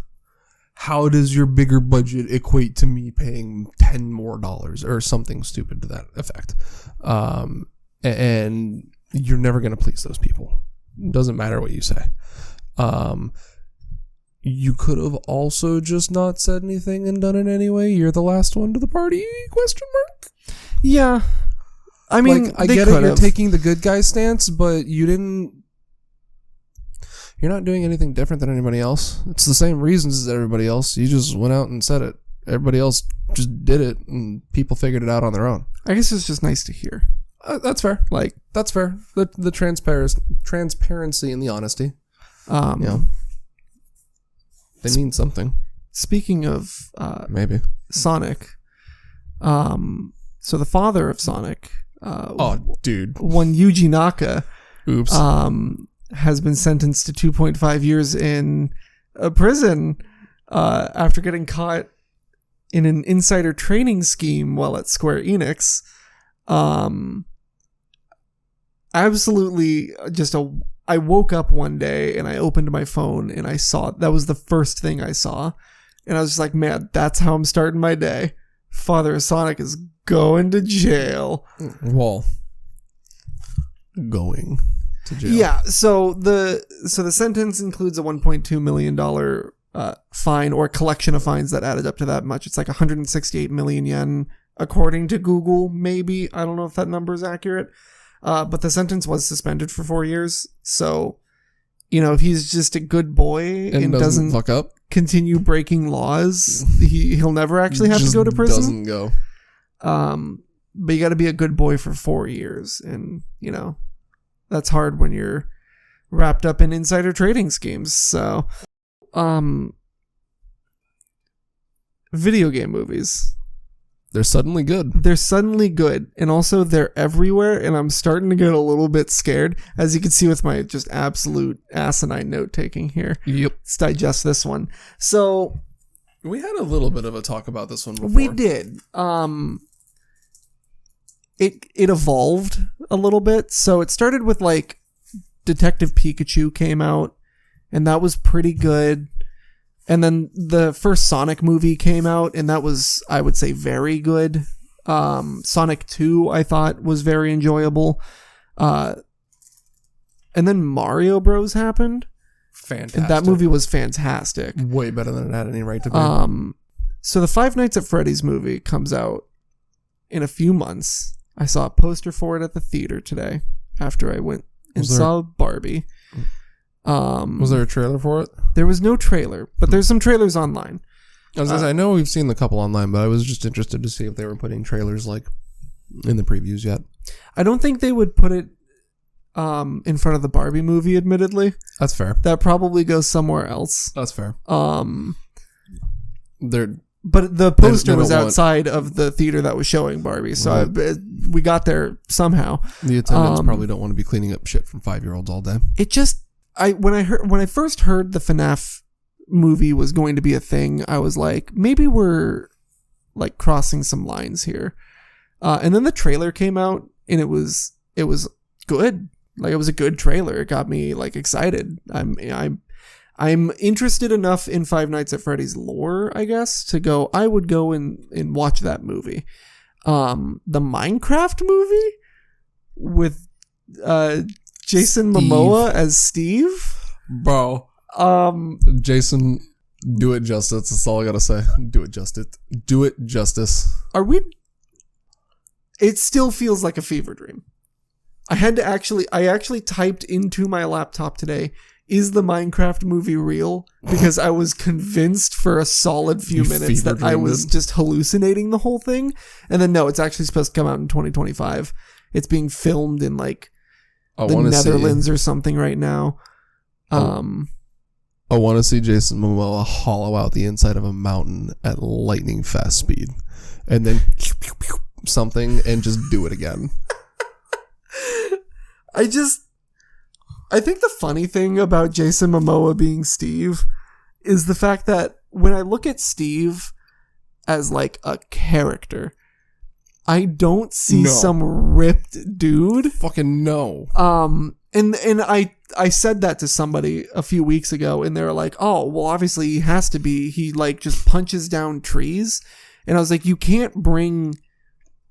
How does your bigger budget equate to me paying $10 more or something stupid to that effect? And you're never going to please those people. It doesn't matter what you say. You could have also just not said anything and done it anyway. You're the last one to the party? ? Yeah. I mean, I get it. You're taking the good guy stance, but you're not doing anything different than anybody else. It's the same reasons as everybody else. You just went out and said it. Everybody else just did it, and people figured it out on their own. I guess it's just nice to hear. That's fair. That's fair. The transparency and the honesty. They mean something. Speaking of maybe Sonic, so the father of Sonic, dude, one Yuji Naka, oops, has been sentenced to 2.5 years in a prison after getting caught in an insider trading scheme while at Square Enix. Absolutely just I woke up one day and I opened my phone and I saw, that was the first thing I saw. And I was just like, man, that's how I'm starting my day. Father of Sonic is going to jail. Well, going to jail. Yeah. So the sentence includes a $1.2 million fine, or collection of fines that added up to that much. It's like 168 million yen, according to Google, maybe. I don't know if that number is accurate. But the sentence was suspended for 4 years. So, if he's just a good boy and doesn't fuck up, continue breaking laws, he'll never actually have to go to prison. Doesn't go. But you got to be a good boy for 4 years, and that's hard when you're wrapped up in insider trading schemes. So, video game movies. They're suddenly good. And also they're everywhere, and I'm starting to get a little bit scared, as you can see with my just absolute asinine note-taking here. Yep. Let's digest this one. So... We had a little bit of a talk about this one before. We did. It evolved a little bit. So it started with, Detective Pikachu came out, and that was pretty good. And then the first Sonic movie came out, and that was, I would say, very good. Sonic 2, I thought, was very enjoyable. And then Mario Bros. Happened. Fantastic. And that movie was fantastic. Way better than it had any right to be. So the Five Nights at Freddy's movie comes out in a few months. I saw a poster for it at the theater today after I went and saw Barbie. Was there a trailer for it? There was no trailer, but there's some trailers online. I know we've seen the couple online, but I was just interested to see if they were putting trailers in the previews yet. I don't think they would put it in front of the Barbie movie, admittedly. That's fair. That probably goes somewhere else. That's fair. But the poster was outside of the theater that was showing Barbie, so we got there somehow. The attendants probably don't want to be cleaning up shit from 5-year-olds all day. It just... when I first heard the FNAF movie was going to be a thing, I was like, maybe we're crossing some lines here. And then the trailer came out, and it was good. It was a good trailer. It got me excited. I'm interested enough in Five Nights at Freddy's lore, I guess, to go. I would go and watch that movie. The Minecraft movie with Jason Momoa as Steve? Bro. Jason, do it justice. That's all I gotta say. Do it justice. Do it justice. Are we... It still feels like a fever dream. I actually typed into my laptop today, is the Minecraft movie real? Because I was convinced for a solid few minutes that I was just hallucinating the whole thing. And then no, it's actually supposed to come out in 2025. It's being filmed in the Netherlands or something right now. I want to see Jason Momoa hollow out the inside of a mountain at lightning fast speed. and then something and just do it again. I think the funny thing about Jason Momoa being Steve is the fact that when I look at Steve as like a character, I don't see some ripped dude. Fucking no. And I said that to somebody a few weeks ago, and they were like, "Oh, well, obviously he has to be. He like just punches down trees." And I was like, "You can't bring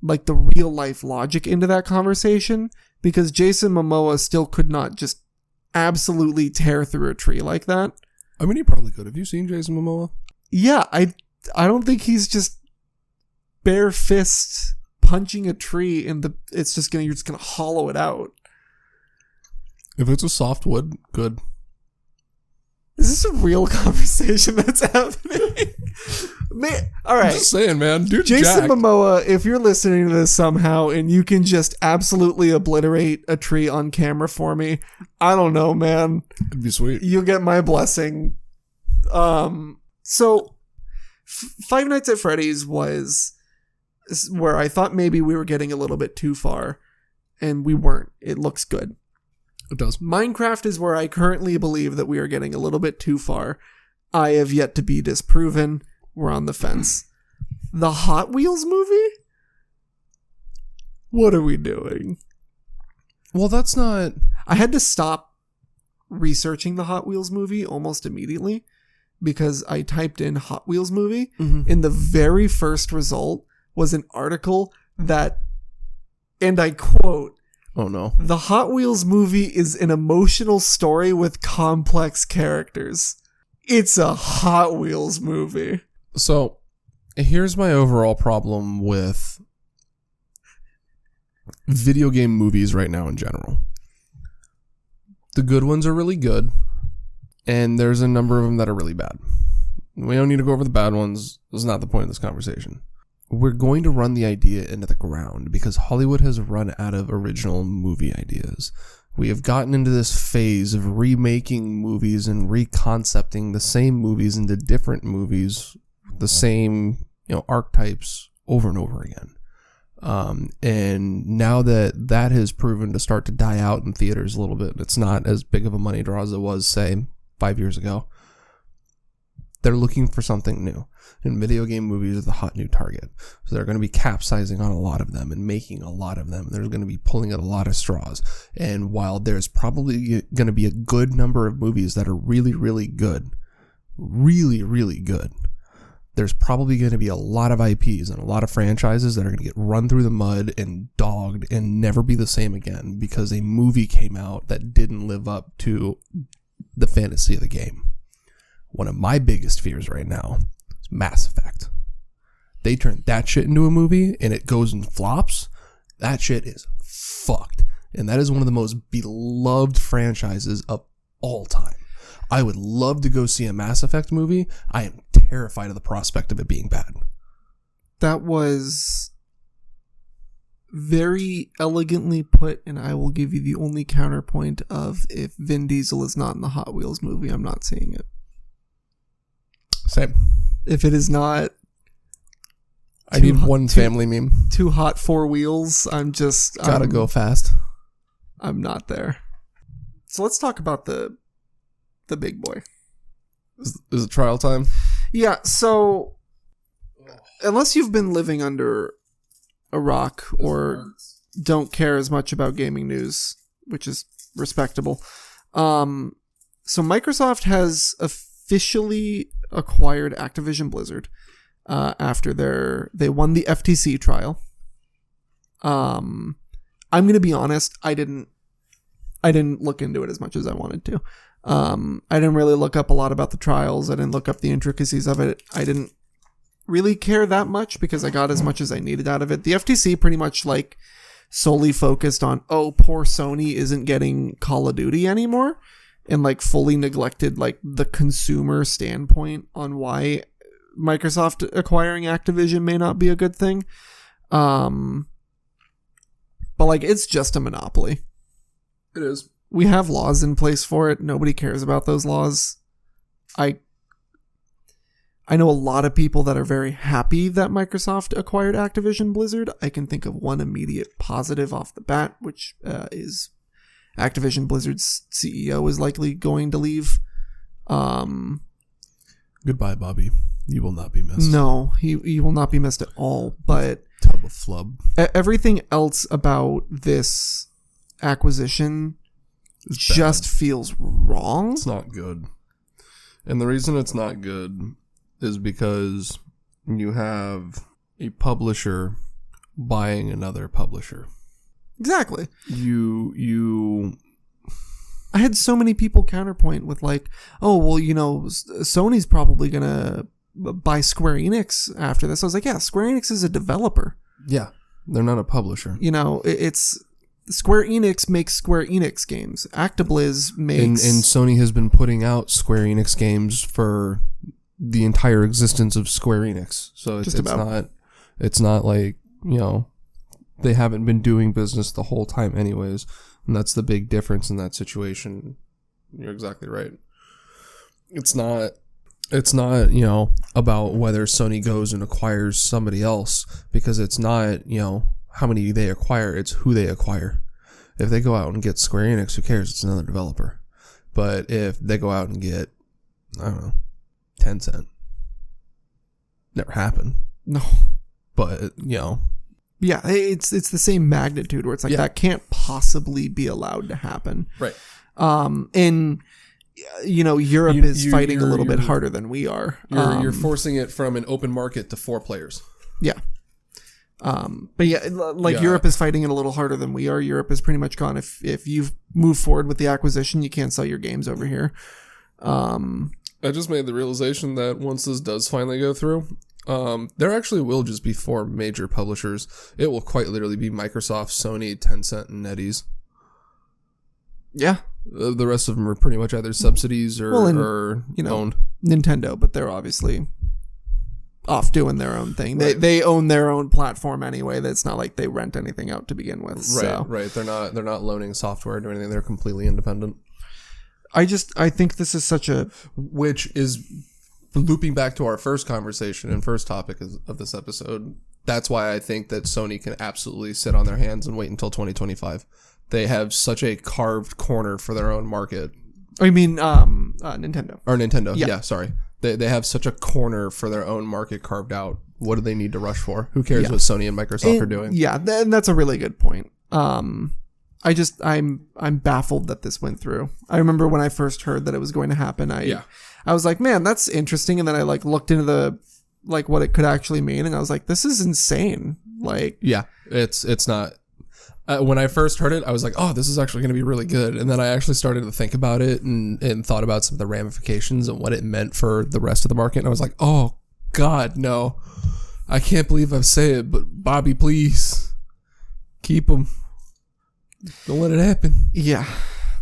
like the real life logic into that conversation because Jason Momoa still could not just absolutely tear through a tree like that." I mean, he probably could. Have you seen Jason Momoa? Yeah, I don't think he's just bare fist punching a tree and you're just gonna hollow it out. If it's a soft wood, good. Is this a real conversation that's happening? Man, all right. I'm just saying, man. Dude, Jason jacked. Momoa, if you're listening to this somehow and you can just absolutely obliterate a tree on camera for me, I don't know, man. It'd be sweet. You'll get my blessing. So Five Nights at Freddy's was where I thought maybe we were getting a little bit too far, and we weren't. It looks good. It does. Minecraft is where I currently believe that we are getting a little bit too far. I have yet to be disproven. We're on the fence. The Hot Wheels movie? What are we doing? Well, that's not... I had to stop researching the Hot Wheels movie almost immediately because I typed in Hot Wheels movie, and the very first result was an article that, and I quote, "Oh no. The Hot Wheels movie is an emotional story with complex characters." It's a Hot Wheels movie. So, here's my overall problem with video game movies right now in general. The good ones are really good, and there's a number of them that are really bad. We don't need to go over the bad ones. That's not the point of this conversation. We're going to run the idea into the ground because Hollywood has run out of original movie ideas. We have gotten into this phase of remaking movies and reconcepting the same movies into different movies, the same, archetypes over and over again. And now that has proven to start to die out in theaters a little bit, it's not as big of a money draw as it was, say, 5 years ago. They're looking for something new. And video game movies are the hot new target. So they're going to be capsizing on a lot of them and making a lot of them. They're going to be pulling at a lot of straws. And while there's probably going to be a good number of movies that are really, really good, really, really good, there's probably going to be a lot of IPs and a lot of franchises that are going to get run through the mud and dogged and never be the same again because a movie came out that didn't live up to the fantasy of the game. One of my biggest fears right now is Mass Effect. They turn that shit into a movie and it goes and flops. That shit is fucked. And that is one of the most beloved franchises of all time. I would love to go see a Mass Effect movie. I am terrified of the prospect of it being bad. That was very elegantly put, and I will give you the only counterpoint of if Vin Diesel is not in the Hot Wheels movie, I'm not seeing it. Same. If it is not... I need one family meme. Too hot for wheels, I'm just... Gotta go fast. I'm not there. So let's talk about the big boy. Is it trial time? Yeah, so unless you've been living under a rock or don't care as much about gaming news, which is respectable. So Microsoft has officially acquired Activision Blizzard after they won the FTC trial. I'm going to be honest, I didn't look into it as much as I wanted to. I didn't really look up a lot about the trials. I didn't look up the intricacies of it. I didn't really care that much because I got as much as I needed out of it. The FTC pretty much solely focused on, poor Sony isn't getting Call of Duty anymore, and fully neglected the consumer standpoint on why Microsoft acquiring Activision may not be a good thing. But it's just a monopoly. It is. We have laws in place for it. Nobody cares about those laws. I know a lot of people that are very happy that Microsoft acquired Activision Blizzard. I can think of one immediate positive off the bat, which is Activision Blizzard's CEO is likely going to leave. Goodbye, Bobby. You will not be missed. No, he will not be missed at all. But tub of flub. Everything else about this acquisition just feels wrong. It's not good. And the reason it's not good is because you have a publisher buying another publisher. Exactly. You I had so many people counterpoint with like, oh, well, Sony's probably going to buy Square Enix after this. I was like, yeah, Square Enix is a developer. Yeah, they're not a publisher. It's Square Enix makes Square Enix games. Actibliz makes... And Sony has been putting out Square Enix games for the entire existence of Square Enix. So it's not like, they haven't been doing business the whole time anyways. And that's the big difference in that situation. You're exactly right. It's not, about whether Sony goes and acquires somebody else, because it's not, how many they acquire, it's who they acquire. If they go out and get Square Enix, who cares? It's another developer. But if they go out and get, I don't know, Tencent, never happened. No. But, yeah, it's the same magnitude where it's like that can't possibly be allowed to happen. Right. And Europe is fighting a little bit harder than we are. You're forcing it from an open market to 4 players. Yeah. But yeah, Europe is fighting it a little harder than we are. Europe is pretty much gone. If you've moved forward with the acquisition, you can't sell your games over here. I just made the realization that once this does finally go through, there actually will just be 4 major publishers. It will quite literally be Microsoft, Sony, Tencent, and NetEase. Yeah. The rest of them are pretty much either subsidies or owned. Nintendo, but they're obviously off doing their own thing. Right. They own their own platform anyway. That's not like they rent anything out to begin with. Right. They're not loaning software or doing anything. They're completely independent. I think this is which is looping back to our first conversation and first topic of this episode. That's why I think that Sony can absolutely sit on their hands and wait until 2025. They have such a carved corner for their own market. Oh, you mean Nintendo? Or Nintendo, yeah sorry. They have such a corner for their own market carved out. What do they need to rush for? Who cares what Sony and Microsoft are doing? Yeah, that's a really good point. I'm baffled that this went through. I remember when I first heard that it was going to happen. I was like, man, that's interesting. And then I looked into what it could actually mean, and I was like, this is insane. It's not. When I first heard it, I was like, oh, this is actually going to be really good. And then I actually started to think about it and thought about some of the ramifications and what it meant for the rest of the market. And I was like, oh, God, no. I can't believe I say it, but Bobby, please keep them. Don't let it happen. Yeah.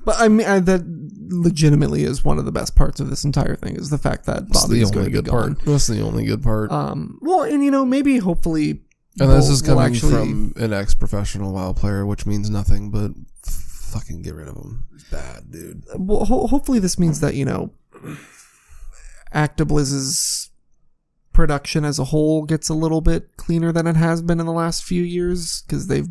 But I mean, that legitimately is one of the best parts of this entire thing, is the fact that Bobby is going to be gone. That's the only good part. Well, and maybe hopefully... And this is coming from an ex-professional WoW player, which means nothing, but fucking get rid of him. He's bad, dude. Well, hopefully this means that, Actibliz's production as a whole gets a little bit cleaner than it has been in the last few years, because there's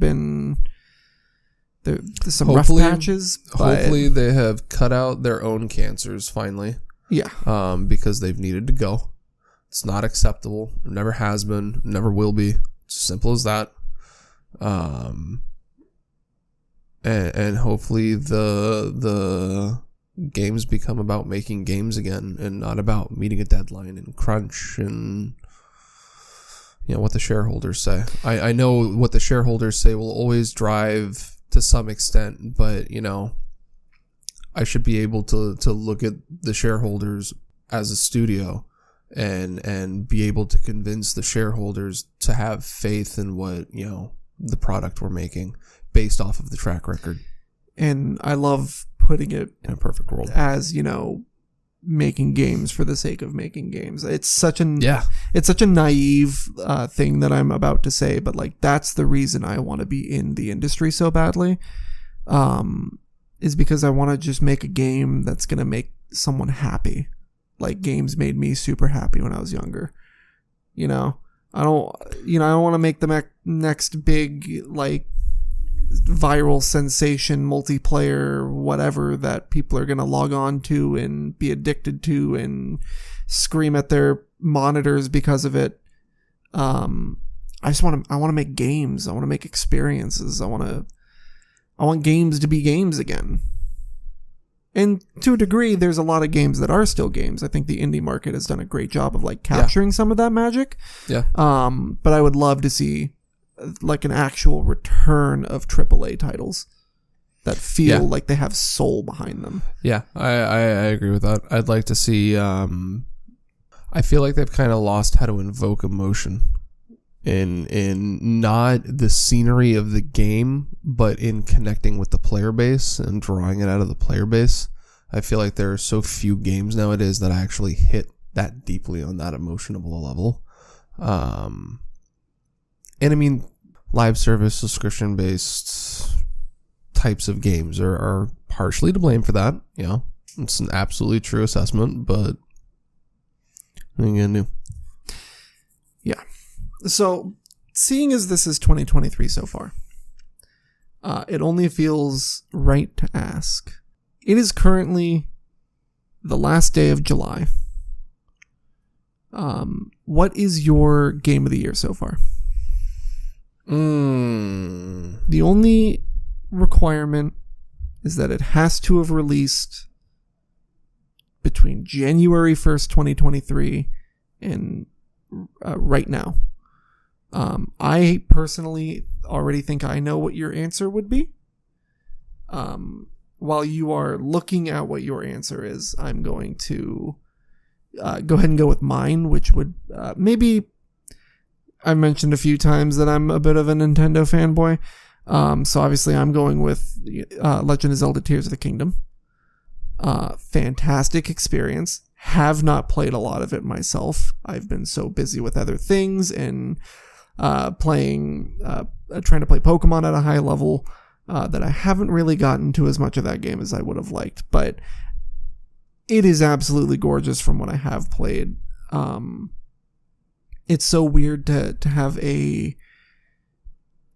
some rough patches. Hopefully they have cut out their own cancers, finally. Yeah. Because they've needed to go. It's not acceptable. It never has been. Never will be. Simple as that. And hopefully the games become about making games again and not about meeting a deadline and crunch and what the shareholders say. I know what the shareholders say will always drive to some extent, but I should be able to look at the shareholders as a studio and be able to convince the shareholders to have faith in what, the product we're making based off of the track record. And I love putting it in a perfect world as, making games for the sake of making games. It's such a naive thing that I'm about to say, but that's the reason I want to be in the industry so badly. Is because I want to just make a game that's going to make someone happy. like games made me super happy when I was younger. You know, I don't want to make the next big like viral sensation multiplayer whatever that people are going to log on to and be addicted to and scream at their monitors because of it. I want to make games. I want to make experiences. I want games to be games again. And to a degree, there's a lot of games that are still games. I think the indie market has done a great job of like capturing some of that magic. Yeah. But I would love to see like an actual return of AAA titles that feel like they have soul behind them. Yeah, I agree with that. I'd like to see. I feel like they've kind of lost how to invoke emotion in not the scenery of the game, but in connecting with the player base and drawing it out of the player base. I feel like there are so few games nowadays that actually hit that deeply on that emotional level. And I mean, live service, subscription based types of games are partially to blame for that. You know, it's an absolutely true assessment, but what are you gonna do? Yeah. So, seeing as this is 2023 so far, it only feels right to ask. It is currently the last day of July. What is your game of the year so far? The only requirement is that it has to have released between January 1st, 2023 and right now. I personally already think I know what your answer would be. While you are looking at what your answer is, I'm going to go ahead and go with mine, which would maybe... I mentioned a few times that I'm a bit of a Nintendo fanboy. So obviously I'm going with Legend of Zelda Tears of the Kingdom. Fantastic experience. Have not played a lot of it myself. I've been so busy with other things and trying to play Pokemon at a high level that I haven't really gotten to as much of that game as I would have liked. But it is absolutely gorgeous from what I have played. It's so weird to have a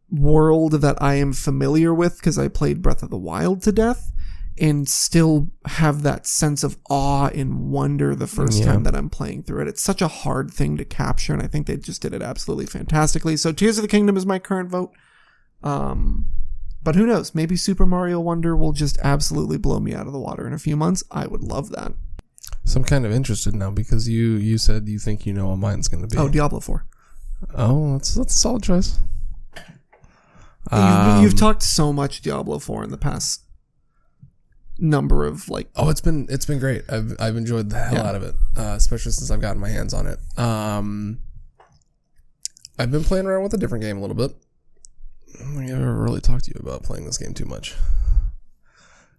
world that I am familiar with because I played Breath of the Wild to death and still have that sense of awe and wonder the first time that I'm playing through it. It's such a hard thing to capture, and I think they just did it absolutely fantastically. So Tears of the Kingdom is my current vote. But who knows? Maybe Super Mario Wonder will just absolutely blow me out of the water in a few months. I would love that. So I'm kind of interested now because you said you think you know what mine's going to be. Oh, Diablo 4. Oh, that's a solid choice. You've talked so much Diablo 4 in the past number of like... Oh, it's been great. I've enjoyed the hell out of it, especially since I've gotten my hands on it. I've been playing around with a different game a little bit. I don't think I've ever really talked to you about playing this game too much.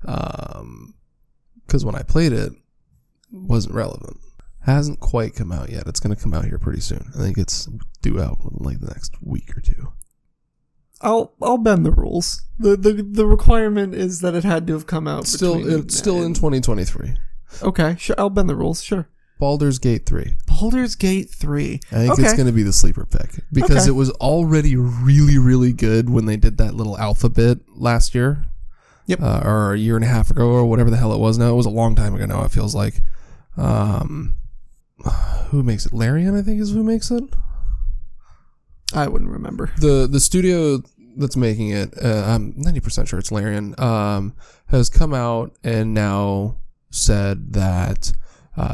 Because when I played it, wasn't relevant. Hasn't quite come out yet. It's going to come out here pretty soon. I think it's due out in like the next week or two. I'll bend the rules. The requirement is that it had to have come out. It's still in 2023. Okay, sure. I'll bend the rules. Sure. Baldur's Gate 3. Baldur's Gate 3. I think it's going to be the sleeper pick because it was already really, really good when they did that little alpha bit last year. Yep. Or a year and a half ago or whatever the hell it was now. It was a long time ago now, it feels like. Who makes it? Larian, I think, is who makes it. I wouldn't remember. The studio that's making it, I'm 90% sure it's Larian, has come out and now said that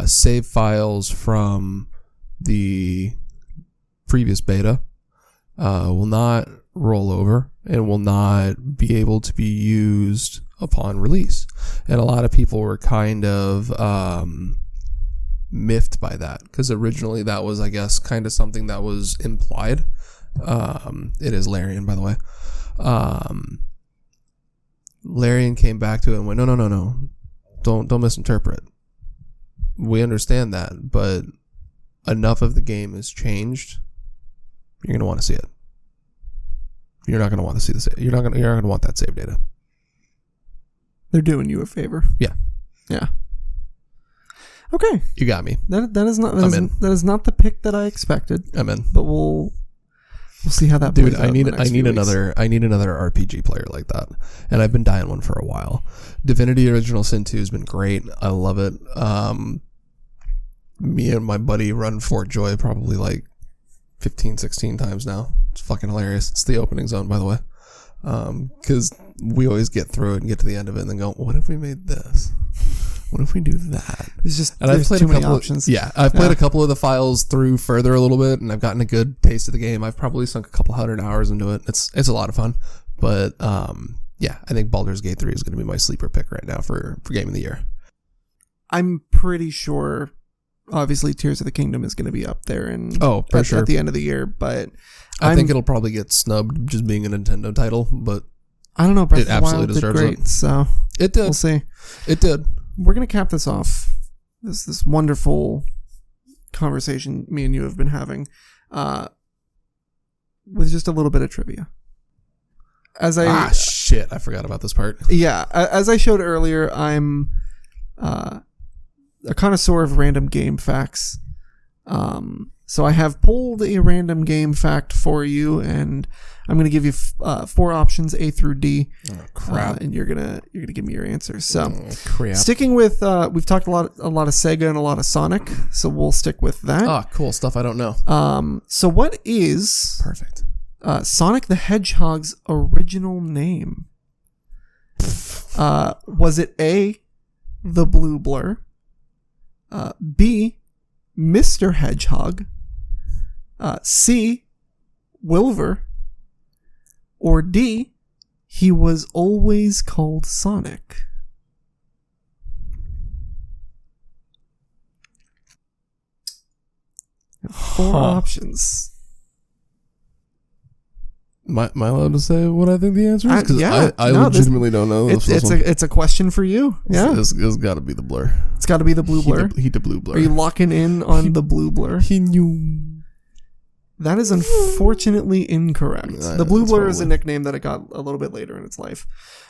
save files from the previous beta will not roll over and will not be able to be used upon release. And a lot of people were kind of miffed by that because originally that was, I guess, kind of something that was implied. It is Larian, by the way. Larian came back to it and went, no. Don't misinterpret. We understand that, but enough of the game has changed. You're going to want to see it. You're not going to want to see the save. You're not going to want that save data. They're doing you a favor. Yeah. Yeah. Okay, You got me. that is not the pick that I expected. I'm in. But we'll see how that Dude, plays out in the next few weeks. I need another RPG player like that, and I've been dying one for a while. Divinity Original Sin 2 has been great. I love it. Me and my buddy run Fort Joy probably like 15, 16 times now. It's fucking hilarious. It's the opening zone, by the way, because we always get through it and get to the end of it and then go, what if we made this? What if we do that? It's just, and I've played too a many couple options. I've played a couple of the files through further a little bit, and I've gotten a good taste of the game. I've probably sunk a couple 100 hours into it. It's a lot of fun. But I think Baldur's Gate 3 is going to be my sleeper pick right now for Game of the Year. I'm pretty sure, obviously, Tears of the Kingdom is going to be up there at the end of the year, but I think it'll probably get snubbed just being a Nintendo title, but I don't know. Breath it absolutely deserves great, it. So it did. We'll see. It did. We're going to cap this off. This wonderful conversation me and you have been having with just a little bit of trivia. Shit. I forgot about this part. Yeah. As I showed earlier, I'm a connoisseur of random game facts. So I have pulled a random game fact for you, and I'm going to give you 4 options, A through D. Oh, crap. And you're gonna give me your answers. So crap. Sticking with, we've talked a lot of Sega and a lot of Sonic, so we'll stick with that. Ah, cool stuff I don't know. So what is perfect Sonic the Hedgehog's original name? Was it A, the Blue Blur, B, Mr. Hedgehog, C, Wilver, or D, he was always called Sonic? Four options. Am I allowed to say what I think the answer is? Because I legitimately don't know. It's a question for you. Yeah, it's got to be the Blur. It's got to be the Blue Blur. He the Blue Blur. Are you locking in on the Blue Blur? He knew. That is unfortunately incorrect. The Blue Blur is a nickname that it got a little bit later in its life.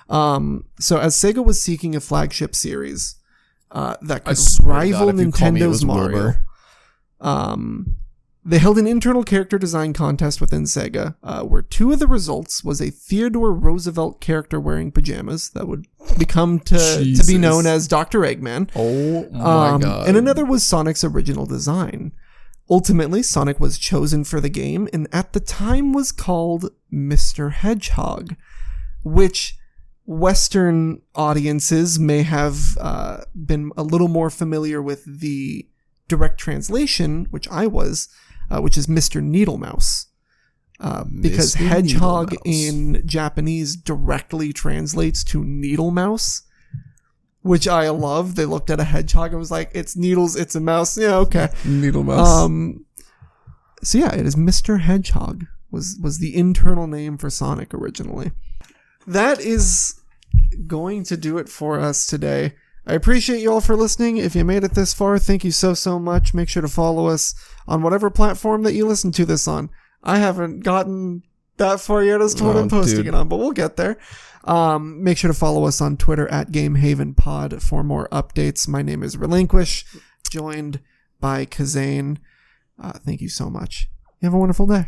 So as Sega was seeking a flagship series that could rival Nintendo's Mario, they held an internal character design contest within Sega, where 2 of the results was a Theodore Roosevelt character wearing pajamas that would become to be known as Dr. Eggman. Oh my god. And another was Sonic's original design. Ultimately, Sonic was chosen for the game, and at the time was called Mr. Hedgehog, which Western audiences may have been a little more familiar with the direct translation, which I was, which is Mr. Needlemouse. Because Mr. hedgehog Needlemouse in Japanese directly translates to needle mouse, which I love. They looked at a hedgehog and was like, it's needles, it's a mouse. Yeah, okay. Needle mouse. So yeah, it is Mr. Hedgehog was the internal name for Sonic originally. That is going to do it for us today. I appreciate you all for listening. If you made it this far, thank you so much. Make sure to follow us on whatever platform that you listen to this on. I haven't gotten that far yet as to what I'm posting it on, but we'll get there. Make sure to follow us on Twitter at GamehavenPod for more updates. My name is Relinnquish, joined by Kazzane. Thank you so much. You have a wonderful day.